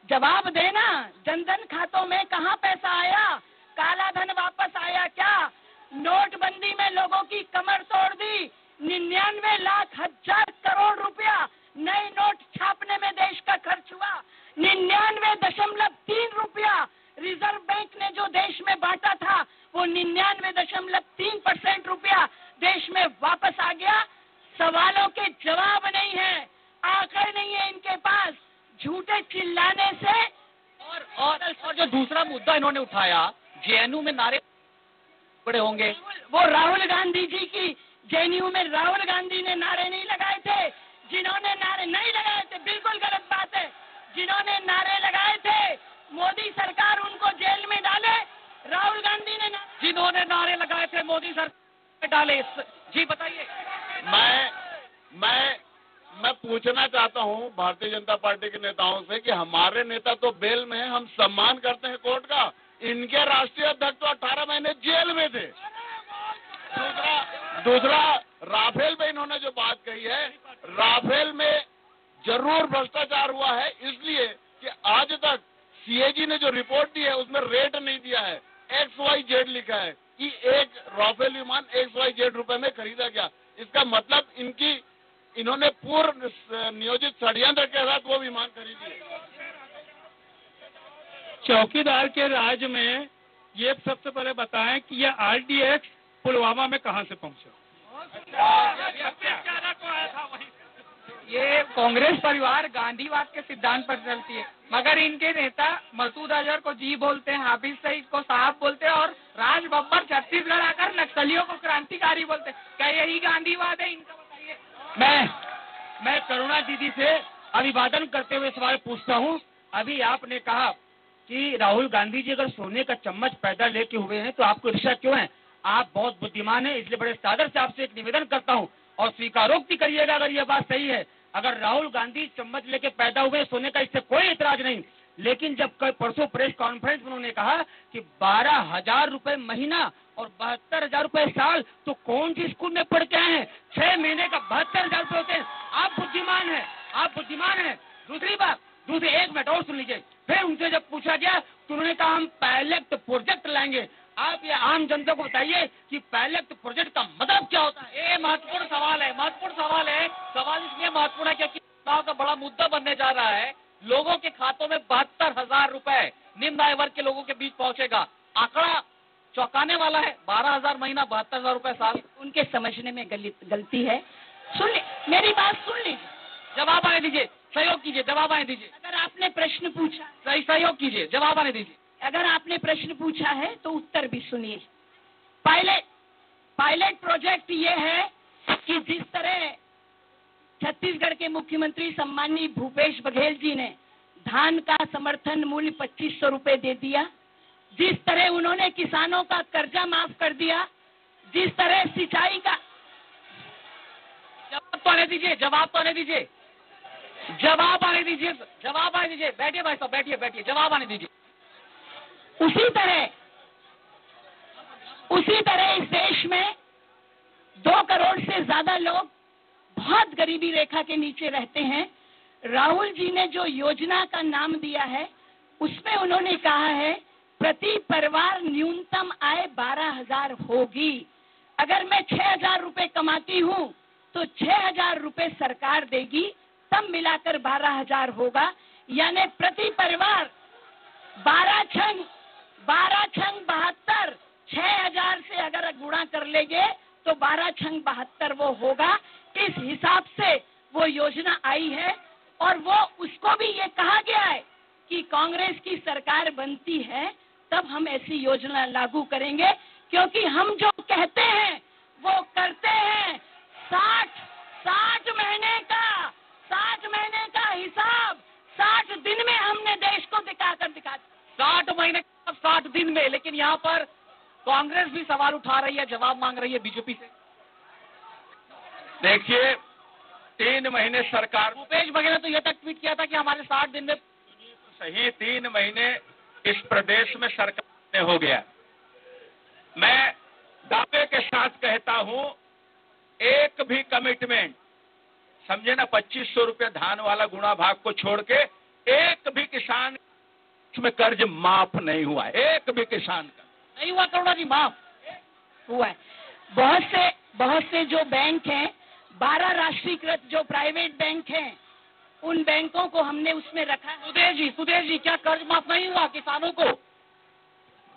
जवाब देना, जनधन खातों में कहाँ पैसा आया? काला धन वापस आया क्या? नोटबंदी में लोगों की कमर तोड़ दी। 99 लाख हजार करोड़ रुपया नए नोट छापने में देश का खर्च हुआ। 99.3 रुपया रिजर्व बैंक ने जो देश में बांटा था, वो 99.3% रुपया देश में वापस आ गया। सवालों के जवाब नहीं है, आंकड़े नहीं है इनके पास। झूठे चिल्लाने से और जो दूसरा मुद्दा इन्होंने उठाया, जेएनयू में नारे बड़े होंगे, वो राहुल गांधी जी की जेएनयू में राहुल गांधी ने नारे नहीं लगाए थे। जिन्होंने नारे नहीं लगाए थे, बिल्कुल गलत बात है। जिन्होंने नारे लगाए थे, मोदी सरकार उनको जेल में डाले। राहुल गांधी ने जिन्होंने नारे लगाए थे, मोदी सरकार में डाले। जी बताइए। मैं पूछना चाहता हूं भारतीय जनता पार्टी के नेताओं से कि हमारे नेता तो बेल में हैं, हम सम्मान करते हैं कोर्ट का। इनके राष्ट्रीय अध्यक्ष तो 18 महीने जेल में थे। दूसरा राफेल पे इन्होंने जो बात कही है, राफेल में जरूर भ्रष्टाचार हुआ है, इसलिए कि आज तक सीएजी ने जो रिपोर्ट दी है उसमें रेट नहीं दिया है, XYZ लिखा है कि एक राफेल विमान XYZ रुपए में खरीदा गया। इसका मतलब इन्होंने पूर्व नियोजित षड्यंत्र के साथ वो विमान खरीदी है। चौकीदार के राज में ये सबसे पहले बताएं कि ये RDX पुलवामा में कहां से पहुंचा? ये कांग्रेस परिवार गांधीवाद के सिद्धांत पर चलती है, मगर इनके नेता मसूद अजहर को जी बोलते हैं, हाफिज सईद को साहब बोलते हैं और राज बब्बर छत्तीसगढ़ आकर नक्सलियों को क्रांतिकारी बोलते हैं। क्या यही गांधीवाद है इनका? बताइए। मैं करुणा दीदी से अभिवादन करते हुए सवाल पूछता हूं। अभी आपने कहा कि राहुल गांधी जी अगर सोने का चम्मच पैदा लेके हुए हैं तो आपको ईर्ष्या क्यों है? आप बहुत बुद्धिमान हैं, इसलिए बड़े सादर से आपसे एक निवेदन करता हूं और स्वीकारोक्ति करिएगा अगर यह बात सही है। अगर राहुल गांधी चम्मच लेके पैदा हुए सोने का, इससे कोई इतराज नहीं, लेकिन जब कल परसों प्रेस कॉन्फ्रेंस में उन्होंने कहा कि 12,000 रुपए महीना और 72,000 रुपए साल, तो कौन सी स्कूल में पढ़ के आए हैं? 6 महीने का 72,000 रुपए होते हैं। आप बुद्धिमान हैं, आप बुद्धिमान हैं। दूसरी बात, एक मिनट और सुन लीजिए। फिर उनसे जब पूछा गया तो उन्होंने कहा हम पायलट प्रोजेक्ट लाएंगे। आप ये आम जनता को बताइए कि पायलट प्रोजेक्ट का मतलब क्या होता है? ये महत्वपूर्ण सवाल है, महत्वपूर्ण सवाल है। सवाल इसलिए महत्वपूर्ण है क्योंकि चुनाव का बड़ा मुद्दा बनने जा रहा है। लोगों के खातों में 72,000 रुपए निम्न आय वर्ग के लोगों के बीच पहुंचेगा। आंकड़ा चौंकाने वाला है। 12,000 महीना, 72,000 रुपए साल। उनके समझने में गलती है। सुन ली, मेरी बात सुन लीजिए, जवाब आने दीजिए, सहयोग कीजिए, जवाब आने दीजिए। अगर आपने प्रश्न पूछा, सही सहयोग कीजिए, जवाब आने दीजिए। अगर आपने प्रश्न पूछा है तो उत्तर भी सुनिए। पायलट प्रोजेक्ट ये है कि जिस तरह छत्तीसगढ़ के मुख्यमंत्री सम्माननीय भूपेश बघेल जी ने धान का समर्थन मूल्य 2500 रुपए दे दिया, जिस तरह उन्होंने किसानों का कर्जा माफ कर दिया, जिस तरह सिंचाई का जवाब तो आने दीजिए, जवाब तो आने दीजिए, जवाब आने दीजिए, जवाब आने दीजिए। बैठिए भाई साहब, बैठिए, जवाब आने दीजिए। उसी तरह इस देश में 2 करोड़ से ज्यादा लोग बहुत गरीबी रेखा के नीचे रहते हैं। राहुल जी ने जो योजना का नाम दिया है उसमें उन्होंने कहा है प्रति परिवार न्यूनतम आय 12,000 होगी। अगर मैं 6,000 रुपए कमाती हूँ तो 6,000 रुपए सरकार देगी, तब मिलाकर 12,000 होगा। यानी प्रति परिवार 12 छंग 72, 6,000 से अगर गुणा कर लेंगे तो 12 छंग 72 वो होगा। इस हिसाब से वो योजना आई है और वो उसको भी ये कहा गया है कि कांग्रेस की सरकार बनती है तब हम ऐसी योजना लागू करेंगे, क्योंकि हम जो कहते हैं वो करते हैं। 60 महीने का हिसाब 60 दिन में हमने देश को दिखा 60 महीने 60 दिन में। लेकिन यहाँ पर कांग्रेस भी सवाल उठा रही है, जवाब मांग रही है बीजेपी से। देखिए, 3 महीने सरकार, भूपेश बघेल ने तो यह तक ट्वीट किया था कि हमारे 60 दिन में सही 3 महीने इस प्रदेश में सरकार हो गया। मैं दावे के साथ कहता हूं, एक भी कमिटमेंट, समझे ना, 2500 रुपये धान वाला गुणा भाग को छोड़ के एक भी किसान में कर्ज माफ नहीं हुआ, एक भी किसान का नहीं हुआ। करुणा जी, माफ हुआ है। बहुत से जो बैंक हैं, 12 राष्ट्रीयकृत जो प्राइवेट बैंक हैं, उन बैंकों को हमने उसमें रखा है। सुदेश जी, क्या कर्ज माफ नहीं हुआ किसानों को?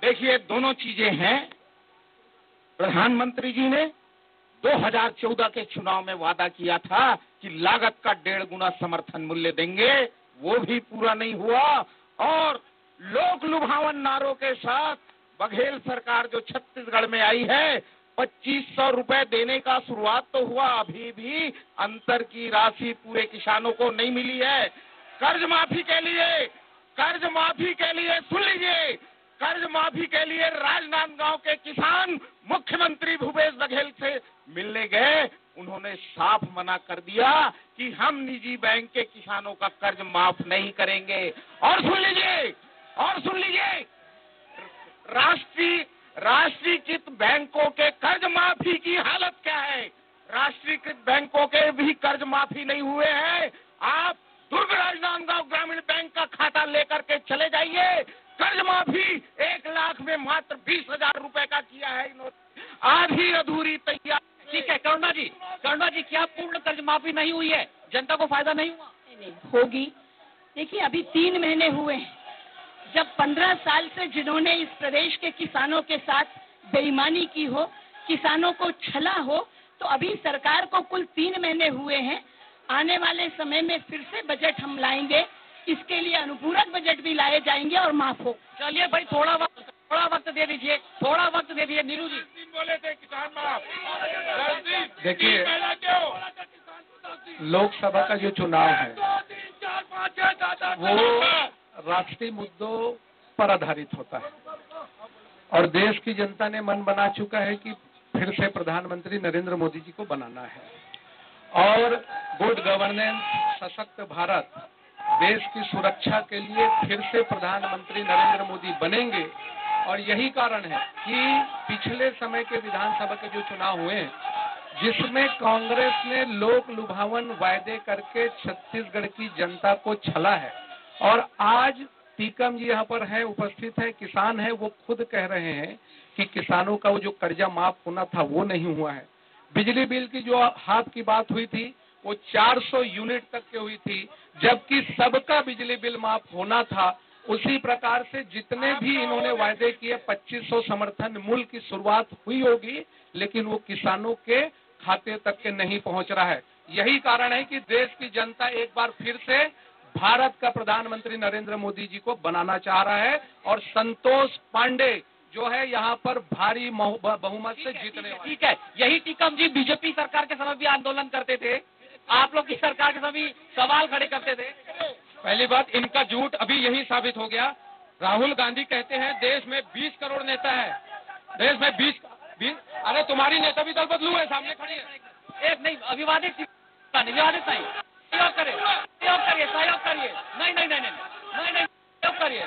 देखिए, दोनों चीजें हैं। प्रधानमंत्री जी ने 2014 के चुनाव में वादा किया था कि लागत का 1.5 गुना समर्थन मूल्य देंगे, वो भी पूरा नहीं हुआ। और लोक लुभावन नारों के साथ बघेल सरकार जो छत्तीसगढ़ में आई है, 2500 रुपए देने का शुरुआत तो हुआ, अभी भी अंतर की राशि पूरे किसानों को नहीं मिली है। कर्ज माफी के लिए सुन लीजिए, कर्ज माफी के लिए राजनांदगांव के किसान मुख्यमंत्री भूपेश बघेल से मिलने गए, उन्होंने साफ मना कर दिया कि हम निजी बैंक के किसानों का कर्ज माफ नहीं करेंगे। और सुन लीजिए, राष्ट्रीयकृत बैंकों के कर्ज माफी की हालत क्या है? राष्ट्रीयकृत बैंकों के भी कर्ज माफी नहीं हुए हैं। आप दुर्ग राजनांदगांव ग्रामीण बैंक का खाता लेकर के चले जाइए, कर्ज माफी 1 लाख में मात्र 20,000 रुपए का किया है इन्होंने, आधी अधूरी तैयार। ठीक है करुणा जी, क्या पूर्ण कर्ज माफी नहीं हुई है? जनता को फायदा नहीं हुआ? नहीं होगी। देखिए अभी 3 महीने हुए हैं, जब 15 साल से जिन्होंने इस प्रदेश के किसानों के साथ बेईमानी की हो, किसानों को छला हो, तो अभी सरकार को कुल 3 महीने हुए हैं। आने वाले समय में फिर से बजट हम लाएंगे, इसके लिए अनुपूरक बजट भी लाए जाएंगे और माफ हो। चलिए भाई थोड़ा वक्त दे दीजिए नीरू जी। बोले थे किसान माफ। देखिए लोकसभा का जो चुनाव है वो राष्ट्रीय मुद्दों पर आधारित होता है और देश की जनता ने मन बना चुका है कि फिर से प्रधानमंत्री नरेंद्र मोदी जी को बनाना है और गुड गवर्नेंस, सशक्त भारत, देश की सुरक्षा के लिए फिर से प्रधानमंत्री नरेंद्र मोदी बनेंगे। और यही कारण है कि पिछले समय के विधानसभा के जो चुनाव हुए हैं, जिसमें कांग्रेस ने लोक लुभावन वायदे करके छत्तीसगढ़ की जनता को छला है, और आज टीकम जी यहाँ पर है, उपस्थित है, किसान है, वो खुद कह रहे हैं कि किसानों का वो जो कर्जा माफ होना था वो नहीं हुआ है। बिजली बिल की जो हाथ की बात हुई थी वो 400 यूनिट तक की हुई थी, जबकि सबका बिजली बिल माफ होना था। उसी प्रकार से जितने भी इन्होंने वायदे किए, 2500 समर्थन मूल्य की शुरुआत हुई होगी, लेकिन वो किसानों के खाते तक के नहीं पहुंच रहा है। यही कारण है कि देश की जनता एक बार फिर से भारत का प्रधानमंत्री नरेंद्र मोदी जी को बनाना चाह रहा है और संतोष पांडे जो है यहाँ पर भारी बहुमत से जीतने वाले। ठीक है, यही टीकम जी बीजेपी सरकार के समय भी आंदोलन करते थे, आप लोग की सरकार के समय सवाल खड़े करते थे। पहली बात, इनका झूठ अभी यही साबित हो गया। राहुल गांधी कहते हैं देश में 20 करोड़ नेता है, देश में 20 अरे तुम्हारी नेता भी दल बदलू है, सामने खड़ी है। एक नहीं, अविवादित नहीं, सहयोग करिए, नहीं, सहयोग करिए,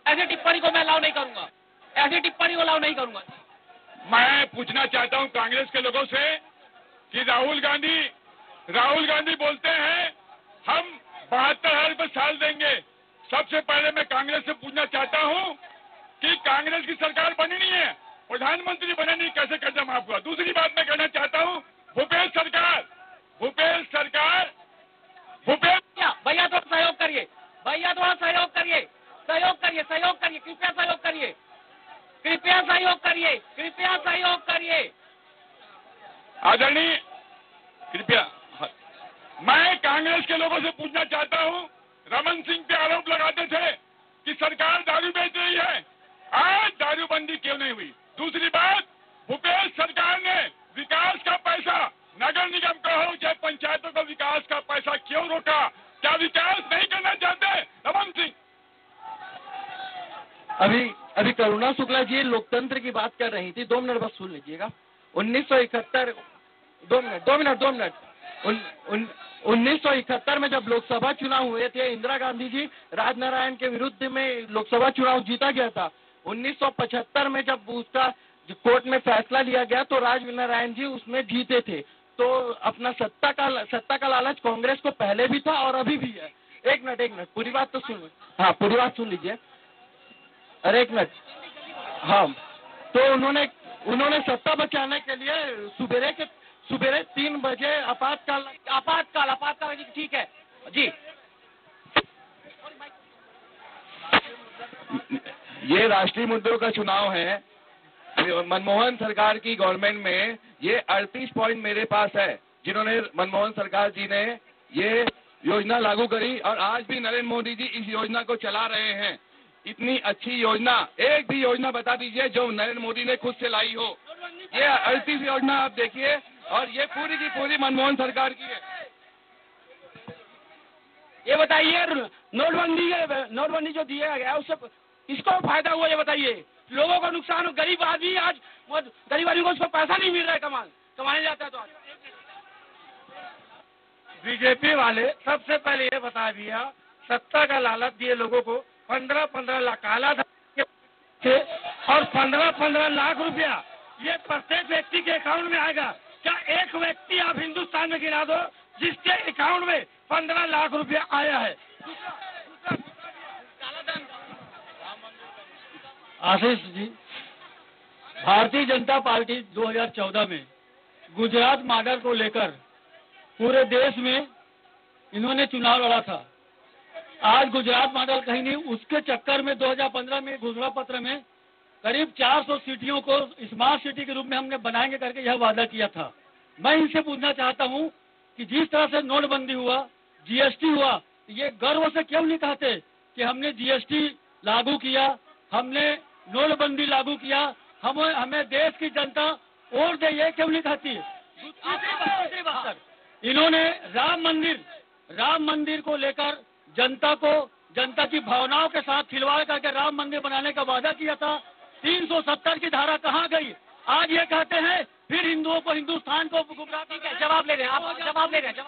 ऐसी टिप्पणी को मैं अलाउ नहीं करूंगा, ऐसी टिप्पणी को अलाउ नहीं करूंगा। मैं पूछना चाहता हूं कांग्रेस के लोगों से कि राहुल गांधी बोलते हैं हम 72,000 रुपए साल देंगे। सबसे पहले मैं कांग्रेस से पूछना चाहता हूं कि कांग्रेस की सरकार बनी नहीं है, प्रधानमंत्री बने नहीं, कैसे कर्जा माफ हुआ? दूसरी बात मैं कहना चाहता हूं, भूपेश सरकार भैया थोड़ा सहयोग करिए, कृपया सहयोग करिए। आदरणीय, कृपया मैं कांग्रेस के लोगों से पूछना चाहता हूं, रमन सिंह पे आरोप लगाते थे कि सरकार दारू बेच रही है, आज दारूबंदी क्यों नहीं हुई? दूसरी बात, भूपेश सरकार ने विकास का पैसा नगर निगम का हो चाहे पंचायतों का विकास का पैसा क्यों रोका? क्या विकास नहीं करना चाहते रमन सिंह? अभी करुणा शुक्ला जी लोकतंत्र की बात कर रही थी, 2 मिनट बस सुन लीजिएगा। 1971 1971 में जब लोकसभा चुनाव हुए थे, इंदिरा गांधी जी राजनारायण के विरुद्ध में लोकसभा चुनाव जीता गया था। 1975 में जब उसका कोर्ट में फैसला लिया गया तो राजनारायण जी उसमें जीते थे। तो अपना सत्ता का लालच कांग्रेस को पहले भी था और अभी भी है। एक मिनट पूरी बात तो सुन, हाँ पूरी बात सुन लीजिए। अरे एक मिनट, हाँ तो उन्होंने सत्ता बचाने के लिए सुबेरे 3 बजे आपातकाल ठीक है जी। ये राष्ट्रीय मुद्दों का चुनाव है। मनमोहन सरकार की गवर्नमेंट में ये 38 पॉइंट मेरे पास है, जिन्होंने मनमोहन सरकार जी ने ये योजना लागू करी और आज भी नरेंद्र मोदी जी इस योजना को चला रहे हैं। इतनी अच्छी योजना, एक भी योजना बता दीजिए जो नरेंद्र मोदी ने खुद से लाई हो। ये 38 योजना आप देखिए और ये पूरी की पूरी मनमोहन सरकार की है। ये बताइए नोटबंदी जो दिया गया उससे किसको फायदा हुआ, ये बताइए। लोगों को नुकसान हो, गरीब आदमी आज गरीब आदमी को उस पर पैसा नहीं मिल रहा है, कमाने जाता है तो आज बीजेपी वाले सबसे पहले ये बता दिया, सत्ता का लालच दिए लोगों को, 15-15 लाख काला धन और 15-15 लाख रुपया ये प्रत्येक व्यक्ति के अकाउंट में आएगा। क्या एक व्यक्ति आप हिंदुस्तान में गिना दो जिसके अकाउंट में 15 लाख रुपया आया है? आशीष जी, भारतीय जनता पार्टी 2014 में गुजरात मॉडल को लेकर पूरे देश में इन्होंने चुनाव लड़ा था। आज गुजरात मॉडल कहीं नहीं, उसके चक्कर में 2015 में घोषणा पत्र में करीब 400 सिटियों को स्मार्ट सिटी के रूप में हमने बनाएंगे करके यह वादा किया था। मैं इनसे पूछना चाहता हूं कि जिस तरह से नोटबंदी हुआ, जीएसटी हुआ, ये गर्व से क्यों नहीं कहते कि हमने जीएसटी लागू किया, हमने नोटबंदी लागू किया, हमें देश की जनता वोट दे, ये क्यों नहीं कहती? दूसरी बात, इन्होंने राम मंदिर को लेकर जनता की भावनाओं के साथ खिलवाड़ करके राम मंदिर बनाने का वादा किया था। 370 की धारा कहाँ गई? आज ये कहते हैं फिर हिंदुओं को, हिंदुस्तान को गुमराह। ठीक है, जवाब ले रहे हैं आप, जवाब ले रहे हैं।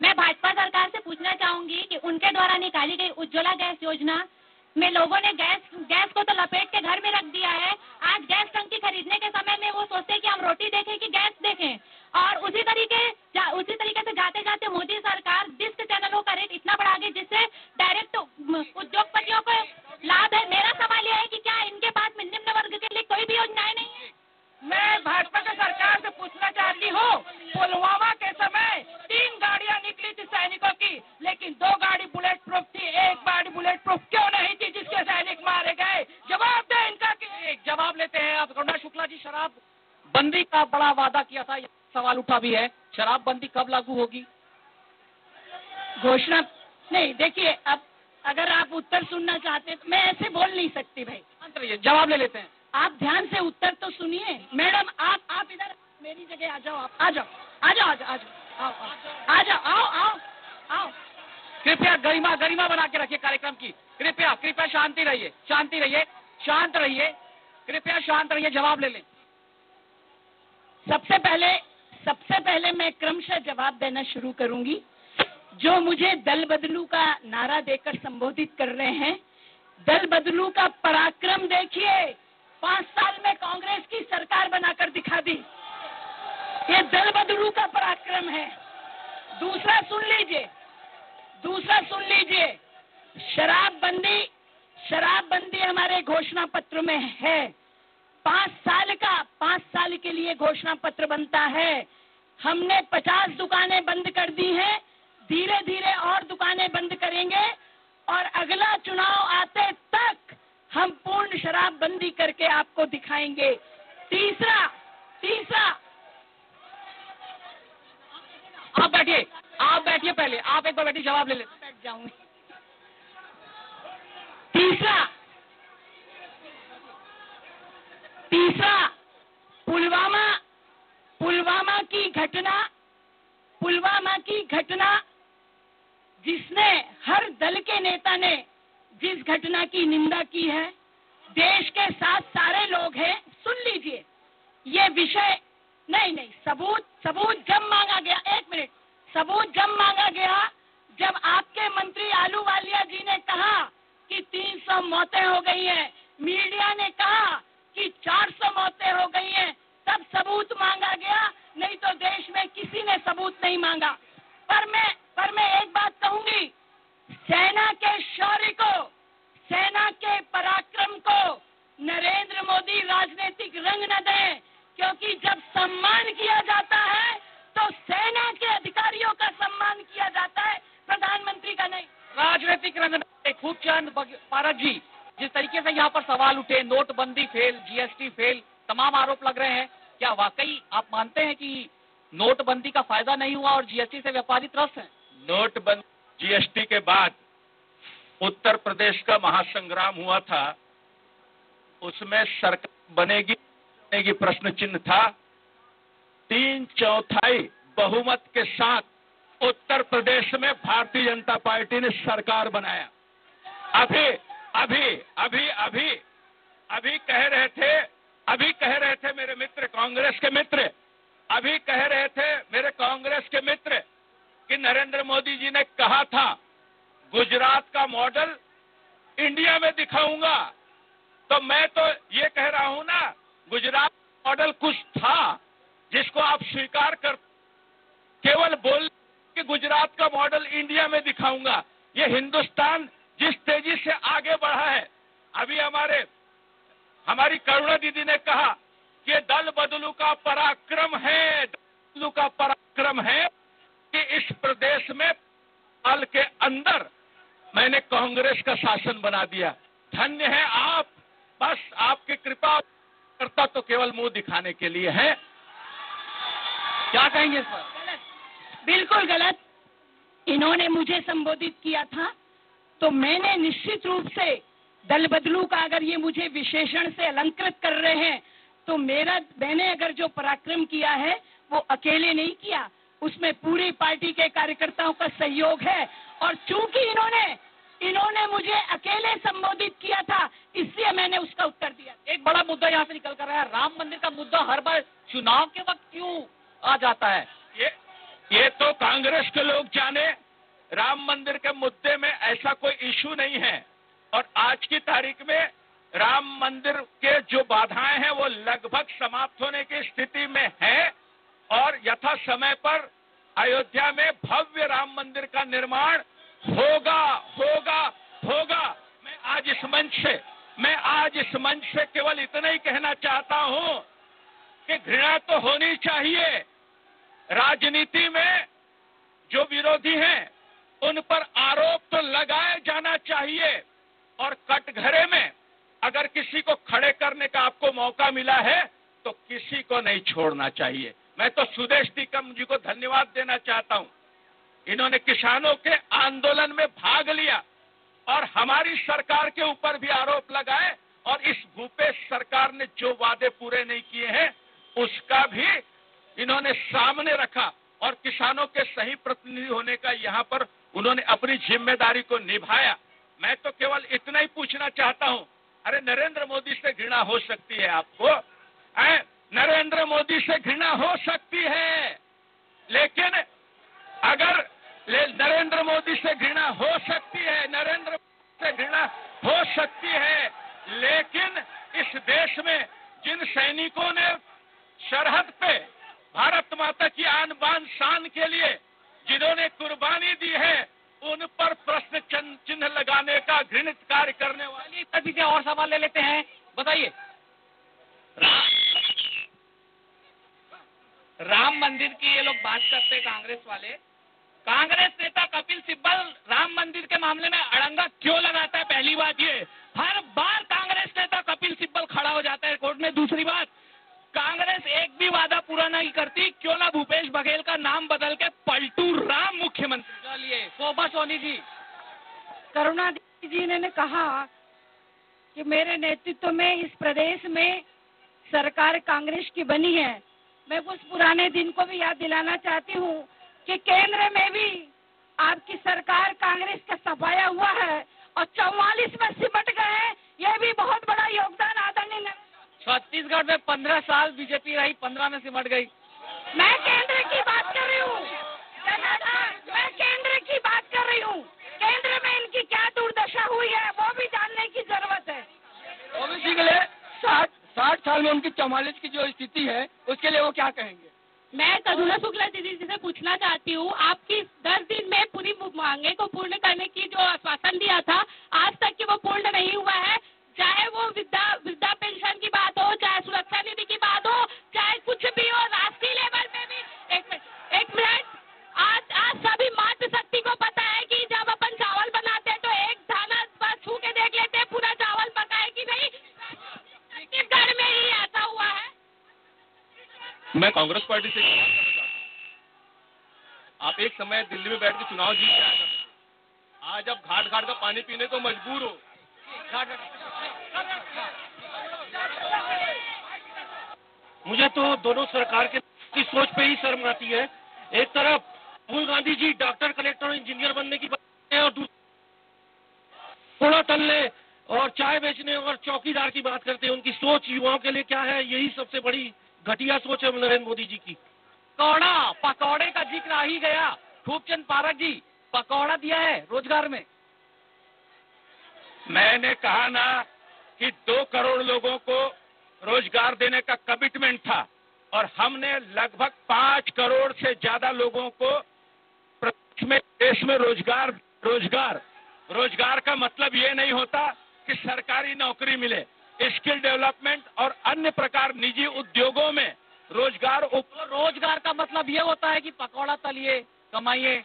मैं भाजपा सरकार से पूछना चाहूंगी कि उनके द्वारा निकाली गई उज्ज्वला गैस योजना में लोगों ने गैस को तो लपेट के घर में रख दिया है। आज गैस टंकी खरीदने के समय में वो सोचते हैं कि हम रोटी देखें कि गैस देखें, और उसी तरीके से जाते जाते मोदी सरकार डिस्क चैनलों का रेट इतना बढ़ा दी जिससे डायरेक्ट उद्योगपतियों को लाभ है। मेरा सवाल यह है कि क्या इनके पास निम्न वर्ग के लिए कोई भी योजनाएं नहीं है? मैं भाजपा की सरकार से पूछना चाहती हूँ, पुलवामा के समय 3 गाड़ियाँ निकली थी सैनिकों की, लेकिन 2 गाड़ी बुलेट प्रूफ थी, 1 गाड़ी बुलेट प्रूफ क्यों नहीं थी जिसके सैनिक मारे गए? जवाब दे इनका। जवाब लेते हैं आप। करुणा शुक्ला जी, शराब बंदी का बड़ा वादा किया था, सवाल उठा भी है, शराब बंदी कब लागू होगी? घोषणा नहीं, देखिए अब अगर आप उत्तर सुनना चाहते तो मैं ऐसे बोल नहीं सकती भाई। जवाब ले लेते हैं। आप ध्यान से उत्तर तो सुनिए। मैडम आप इधर मेरी जगह आ जाओ, आप आ जाओ। आओ। कृपया गरिमा बना के रखिए कार्यक्रम की। कृपया शांत रहिए। कृपया शांत रहिए, जवाब ले लें। सबसे पहले मैं क्रमशः जवाब देना शुरू करूंगी। जो मुझे दल बदलू का नारा देकर संबोधित कर रहे हैं, दल बदलू का पराक्रम देखिए। 5 साल में कांग्रेस की सरकार बनाकर दिखा दी, ये दल बदलू का पराक्रम है। दूसरा सुन लीजिए, शराबबंदी हमारे घोषणा पत्र में है। 5 साल के लिए घोषणा पत्र बनता है। हमने 50 दुकानें बंद कर दी हैं, धीरे धीरे और दुकानें बंद करेंगे और अगला चुनाव आते तक हम पूर्ण शराबबंदी करके आपको दिखाएंगे। तीसरा आप बैठिए पहले, आप एक बार बैठिए, जवाब ले लेते। बैठ जाऊंगी। तीसरा पुलवामा की घटना जिसने हर दल के नेता ने जिस घटना की निंदा की है, देश के साथ सारे लोग हैं। सुन लीजिए, ये विषय नहीं, सबूत जब मांगा गया, 1 मिनट, सबूत जब मांगा गया, जब आपके मंत्री आलूवालिया जी ने कहा कि 300 मौतें हो गई हैं, मीडिया ने कहा कि 400 मौतें हो गई हैं, तब सबूत मांगा गया, नहीं तो देश में किसी ने सबूत नहीं मांगा। पर मैं एक बात कहूंगी, सेना के शौर्य को, सेना के पराक्रम को नरेंद्र मोदी राजनीतिक रंग न दें, क्योंकि जब सम्मान किया जाता है तो सेना के अधिकारियों का सम्मान किया जाता है, प्रधानमंत्री का नहीं। राजनीतिक रंग खूबचंद पारक जी, जिस तरीके से यहाँ पर सवाल उठे, नोटबंदी फेल, जीएसटी फेल, तमाम आरोप लग रहे हैं, क्या वाकई आप मानते हैं कि नोटबंदी का फायदा नहीं हुआ और जीएसटी से व्यापारी त्रस्त हैं? नोटबंदी, जीएसटी के बाद उत्तर प्रदेश का महासंग्राम हुआ था, उसमें सरकार बनेगी प्रश्न चिन्ह था। 3/4 बहुमत के साथ उत्तर प्रदेश में भारतीय जनता पार्टी ने सरकार बनाया। अभी कह रहे थे मेरे मित्र, कांग्रेस के मित्र, अभी कह रहे थे मेरे कांग्रेस के मित्र कि नरेंद्र मोदी जी ने कहा था गुजरात का मॉडल इंडिया में दिखाऊंगा। तो मैं तो ये कह रहा हूं ना, गुजरात मॉडल कुछ था जिसको आप स्वीकार कर, केवल बोल कि गुजरात का मॉडल इंडिया में दिखाऊंगा। ये हिंदुस्तान जिस तेजी से आगे बढ़ा है, अभी हमारी करुणा दीदी ने कहा कि दल बदलू का पराक्रम है, बदलू का पराक्रम है कि इस प्रदेश में साल के अंदर मैंने कांग्रेस का शासन बना दिया। धन्य है आप, बस आपकी कृपा करता तो केवल मुंह दिखाने के लिए है। क्या कहेंगे सर? बिल्कुल गलत। इन्होंने मुझे संबोधित किया था तो मैंने निश्चित रूप से दल बदलू का, अगर ये मुझे विशेषण से अलंकृत कर रहे हैं, तो मैंने अगर जो पराक्रम किया है वो अकेले नहीं किया, उसमें पूरी पार्टी के कार्यकर्ताओं का सहयोग है। और चूंकि इन्होंने मुझे अकेले संबोधित किया था, इसलिए मैंने उसका उत्तर दिया। एक बड़ा मुद्दा यहाँ से निकल कर रहा है, राम मंदिर का मुद्दा हर बार चुनाव के वक्त क्यों आ जाता है? ये तो कांग्रेस के लोग जाने। राम मंदिर के मुद्दे में ऐसा कोई इशू नहीं है, और आज की तारीख में राम मंदिर के जो बाधाएं हैं वो लगभग समाप्त होने की स्थिति में है, और यथा समय पर अयोध्या में भव्य राम मंदिर का निर्माण होगा। मैं आज इस मंच से केवल इतना ही कहना चाहता हूं कि घृणा तो होनी चाहिए। राजनीति में जो विरोधी हैं उन पर आरोप तो लगाया जाना चाहिए, और कटघरे में अगर किसी को खड़े करने का आपको मौका मिला है तो किसी को नहीं छोड़ना चाहिए। मैं तो सुदेश टिकम जी को धन्यवाद देना चाहता हूं, इन्होंने किसानों के आंदोलन में भाग लिया और हमारी सरकार के ऊपर भी आरोप लगाए, और इस भूपेश सरकार ने जो वादे पूरे नहीं किए हैं उसका भी इन्होंने सामने रखा, और किसानों के सही प्रतिनिधि होने का यहाँ पर उन्होंने अपनी जिम्मेदारी को निभाया। मैं तो केवल इतना ही पूछना चाहता हूं, अरे नरेंद्र मोदी से घृणा हो सकती है आपको? नरेंद्र मोदी से घृणा हो सकती है, लेकिन अगर नरेंद्र मोदी से घृणा हो सकती है, नरेंद्र मोदी से घृणा हो सकती है, लेकिन इस देश में जिन सैनिकों ने सरहद पे भारत माता की आन बान शान के लिए जिन्होंने कुर्बानी दी है, उन पर प्रश्न चिन्ह लगाने का घृणित कार्य करने वाली। और सवाल ले लेते हैं, बताइए। राम मंदिर की ये लोग बात करते हैं कांग्रेस वाले। कांग्रेस नेता कपिल सिब्बल राम मंदिर के मामले में अड़ंगा क्यों लगाता है? पहली बात ये, हर बार कांग्रेस नेता कपिल सिब्बल खड़ा हो जाता है कोर्ट में। दूसरी बात, कांग्रेस एक भी वादा पूरा नहीं करती, क्यों ना भूपेश बघेल का नाम बदल के पलटू राम मुख्यमंत्री। चलिए शोभा सोनी जी। करुणा जी ने कहा कि मेरे नेतृत्व में इस प्रदेश में सरकार कांग्रेस की बनी है। मैं उस पुराने दिन को भी याद दिलाना चाहती हूँ कि केंद्र में भी आपकी सरकार कांग्रेस का सफाया हुआ है और 44 में सिमट गए। यह भी बहुत बड़ा योगदान आदरणीय। छत्तीसगढ़ में 15 साल बीजेपी रही, 15 में सिमट गई। मैं केंद्र की बात कर रही हूँ, मैं केंद्र की बात कर रही हूँ। केंद्र में इनकी क्या दुर्दशा हुई है वो भी जानने की जरूरत है। ओबीसी के लिए 60 साल में उनकी 44 की जो स्थिति है उसके लिए वो क्या कहेंगे? मैं करुणा शुक्ला दीदी से पूछना चाहती हूँ, आपकी 10 दिन में पूरी मांगे को पूर्ण करने की जो आश्वासन दिया था, आज तक कि वो पूर्ण नहीं हुआ है। चाहे वो वृद्धा पेंशन की बात हो, चाहे सुरक्षा निधि की बात हो, चाहे कुछ भी हो, राष्ट्रीय लेवल में भी। एक मिनट, आज सभी मातृशक्ति को पता है कि जब अपन चावल बनाते हैं तो एक दाना बस छू के देख लेते हैं पूरा चावल पका है कि नहीं। छत्तीसगढ़ में ही ऐसा हुआ है। मैं कांग्रेस पार्टी से आप एक समय दिल्ली में बैठ के चुनाव जीत के आया करते थे। आज आप घाट घाट का पानी पीने को मजबूर हो। मुझे तो दोनों सरकार की सोच पे ही शर्म आती है। एक तरफ राहुल गांधी जी डॉक्टर, कलेक्टर और इंजीनियर बनने की बात करते हैं और दूसरी थोड़ा तलने और चाय बेचने और चौकीदार की बात करते हैं। उनकी सोच युवाओं के लिए क्या है, यही सबसे बड़ी घटिया सोच है नरेंद्र मोदी जी की। पकौड़े का जिक्र आ ही गया। खूबचंद पारक जी, पकौड़ा दिया है रोजगार में। मैंने कहा ना कि 2 करोड़ लोगों को रोजगार देने का कमिटमेंट था और हमने लगभग 5 करोड़ से ज्यादा लोगों को प्रदेश में, देश में रोजगार का मतलब ये नहीं होता कि सरकारी नौकरी मिले। स्किल डेवलपमेंट और अन्य प्रकार निजी उद्योगों में रोजगार का मतलब ये होता है कि पकौड़ा तलिए कमाइए।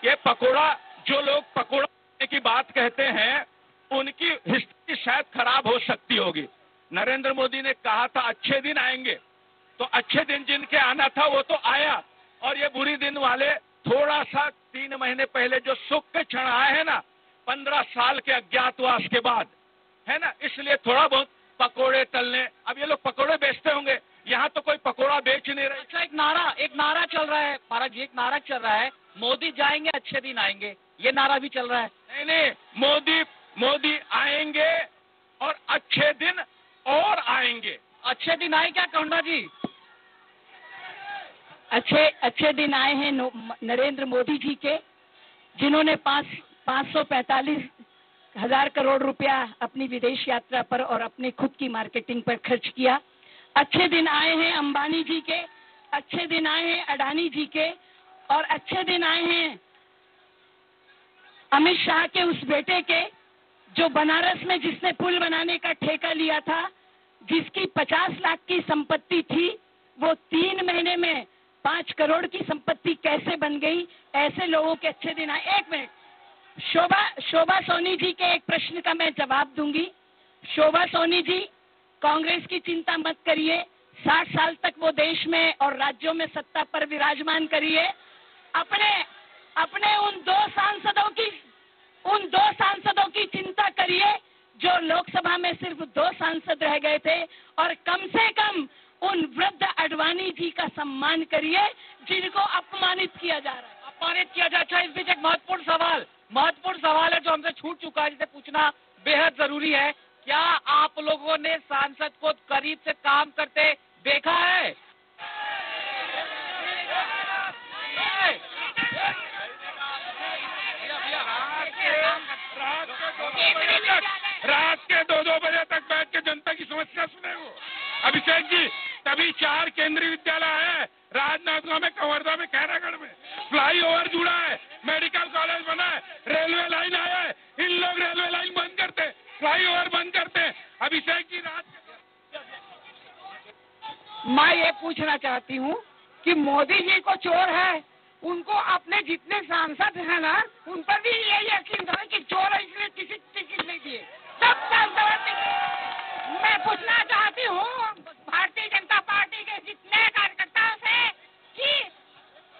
ये पकौड़ा, जो लोग पकौड़ा की बात कहते हैं, उनकी हिस्ट्री शायद खराब हो सकती होगी। नरेंद्र मोदी ने कहा था अच्छे दिन आएंगे, तो अच्छे दिन जिनके आना था वो तो आया, और ये बुरी दिन वाले थोड़ा सा 3 महीने पहले जो सुख के क्षण आए हैं ना, 15 साल के अज्ञातवास के बाद, है ना, इसलिए थोड़ा बहुत पकोड़े तलने। अब ये लोग पकोड़े बेचते होंगे, यहाँ तो कोई पकोड़ा बेच नहीं रहा। अच्छा, एक नारा चल रहा है पारक जी, एक नारा चल रहा है, मोदी जाएंगे अच्छे दिन आएंगे। ये नारा भी चल रहा है। नहीं, मोदी आएंगे और अच्छे दिन और आएंगे। अच्छे दिन आए क्या कौंडा जी? अच्छे दिन आए हैं नरेंद्र मोदी जी के, जिन्होंने 545,000 करोड़ रुपया अपनी विदेश यात्रा पर और अपने खुद की मार्केटिंग पर खर्च किया। अच्छे दिन आए हैं अंबानी जी के, अच्छे दिन आए हैं अडानी जी के, और अच्छे दिन आए हैं अमित शाह के उस बेटे के, जो बनारस में जिसने पुल बनाने का ठेका लिया था, जिसकी 50 लाख की संपत्ति थी, वो 3 महीने में 5 करोड़ की संपत्ति कैसे बन गई। ऐसे लोगों के अच्छे दिन आए। 1 मिनट, शोभा सोनी जी के एक प्रश्न का मैं जवाब दूंगी। शोभा सोनी जी, कांग्रेस की चिंता मत करिए, 60 साल तक वो देश में और राज्यों में सत्ता पर विराजमान करिए। अपने उन दो सांसदों की चिंता करिए जो लोकसभा में सिर्फ 2 सांसद रह गए थे, और कम से कम उन वृद्ध अडवाणी जी का सम्मान करिए जिनको अपमानित किया जा रहा है। अच्छा, इस बीच एक महत्वपूर्ण सवाल है जो हमसे छूट चुका है, जिसे पूछना बेहद जरूरी है। क्या आप लोगों ने सांसद को करीब से काम करते देखा है? रात के 2-2 बजे तक बैठ के जनता की समस्या सुने हो। अभिषेक जी, तभी 4 केंद्रीय विद्यालय है, राजनांदगांव में, कवर्धा में, खैरागढ़ में, फ्लाईओवर जुड़ा है, मेडिकल कॉलेज बना है, रेलवे लाइन आया है। इन लोग रेलवे लाइन बंद करते, फ्लाईओवर बंद करते। अभिषेक जी, मैं ये पूछना चाहती हूँ कि मोदी जी को चोर है, उनको अपने जितने सांसद हैं ना, उन पर भी ये यकीन था कि चोर है, इसलिए किसी टिकट नहीं दिए। सब सांसद। मैं पूछना चाहती हूँ भारतीय जनता पार्टी के जितने कार्यकर्ताओं से कि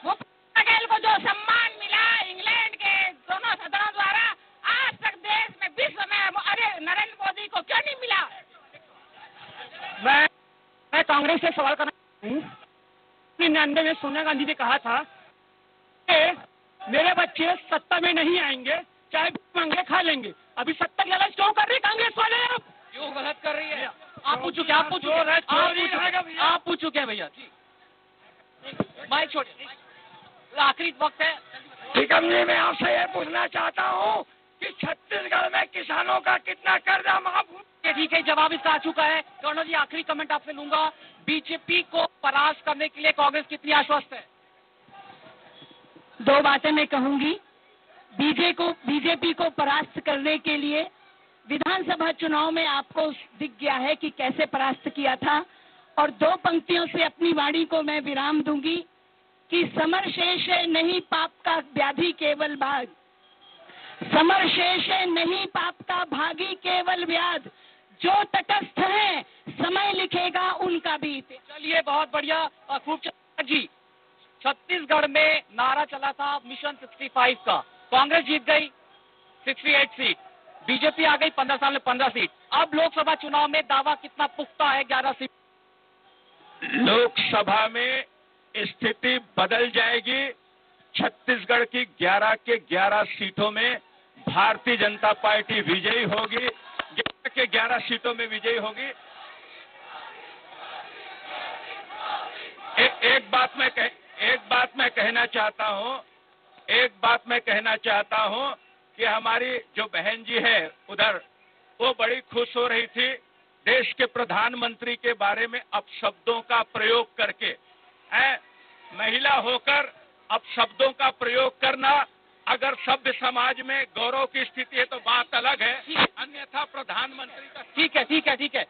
वो पटेल को जो सम्मान मिला इंग्लैंड के दोनों सदनों द्वारा, आज तक देश में, विश्व में, अरे नरेंद्र मोदी को क्यों नहीं मिला? मैं कांग्रेस से सवाल करना चाहता हूँ। 1999 में सोनिया गांधी ने कहा था कि मेरे बच्चे सत्ता में नहीं आएंगे, चाहे मांगे खा लेंगे। अभी सत्ता की लालच क्यों कर रही कांग्रेस वाले? आप क्यों गलत कर रही है? आप पूछो क्या भैया? माइक छोड़िए, आखिरी वक्त है। निगम जी, मैं आपसे ये पूछना चाहता हूँ कि छत्तीसगढ़ में किसानों का कितना कर्जा माफ? ठीक है, जवाब इसका आ चुका है। कर्नल जी, आखिरी कमेंट आपसे लूंगा। बीजेपी को परास्त करने के लिए कांग्रेस कितनी आश्वस्त है? 2 बातें मैं कहूंगी। बीजेपी को परास्त करने के लिए विधानसभा चुनाव में आपको दिख गया है कि कैसे परास्त किया था, और 2 पंक्तियों से अपनी वाणी को मैं विराम दूंगी कि समर शेष नहीं पाप का व्याधि केवल भाग, समर शेष नहीं पाप का भागी केवल व्याध, जो तटस्थ है समय लिखेगा उनका बीत। चलिए, बहुत बढ़िया। खूबचंद जी, छत्तीसगढ़ में नारा चला था मिशन 65 का, कांग्रेस जीत गई 68 सीट, बीजेपी आ गई 15 साल में 15 सीट। अब लोकसभा चुनाव में दावा कितना पुख्ता है? 11 सीट। लोकसभा में स्थिति बदल जाएगी। छत्तीसगढ़ की 11 के 11 सीटों में भारतीय जनता पार्टी विजयी होगी, 11 के 11 सीटों में विजयी होगी। एक बात मैं कहना चाहता हूं कि हमारी जो बहन जी है उधर, वो बड़ी खुश हो रही थी देश के प्रधानमंत्री के बारे में अपशब्दों का प्रयोग करके। महिला होकर अपशब्दों का प्रयोग करना अगर सभ्य समाज में गौरव की स्थिति है तो बात अलग है, अन्यथा प्रधानमंत्री का। ठीक है।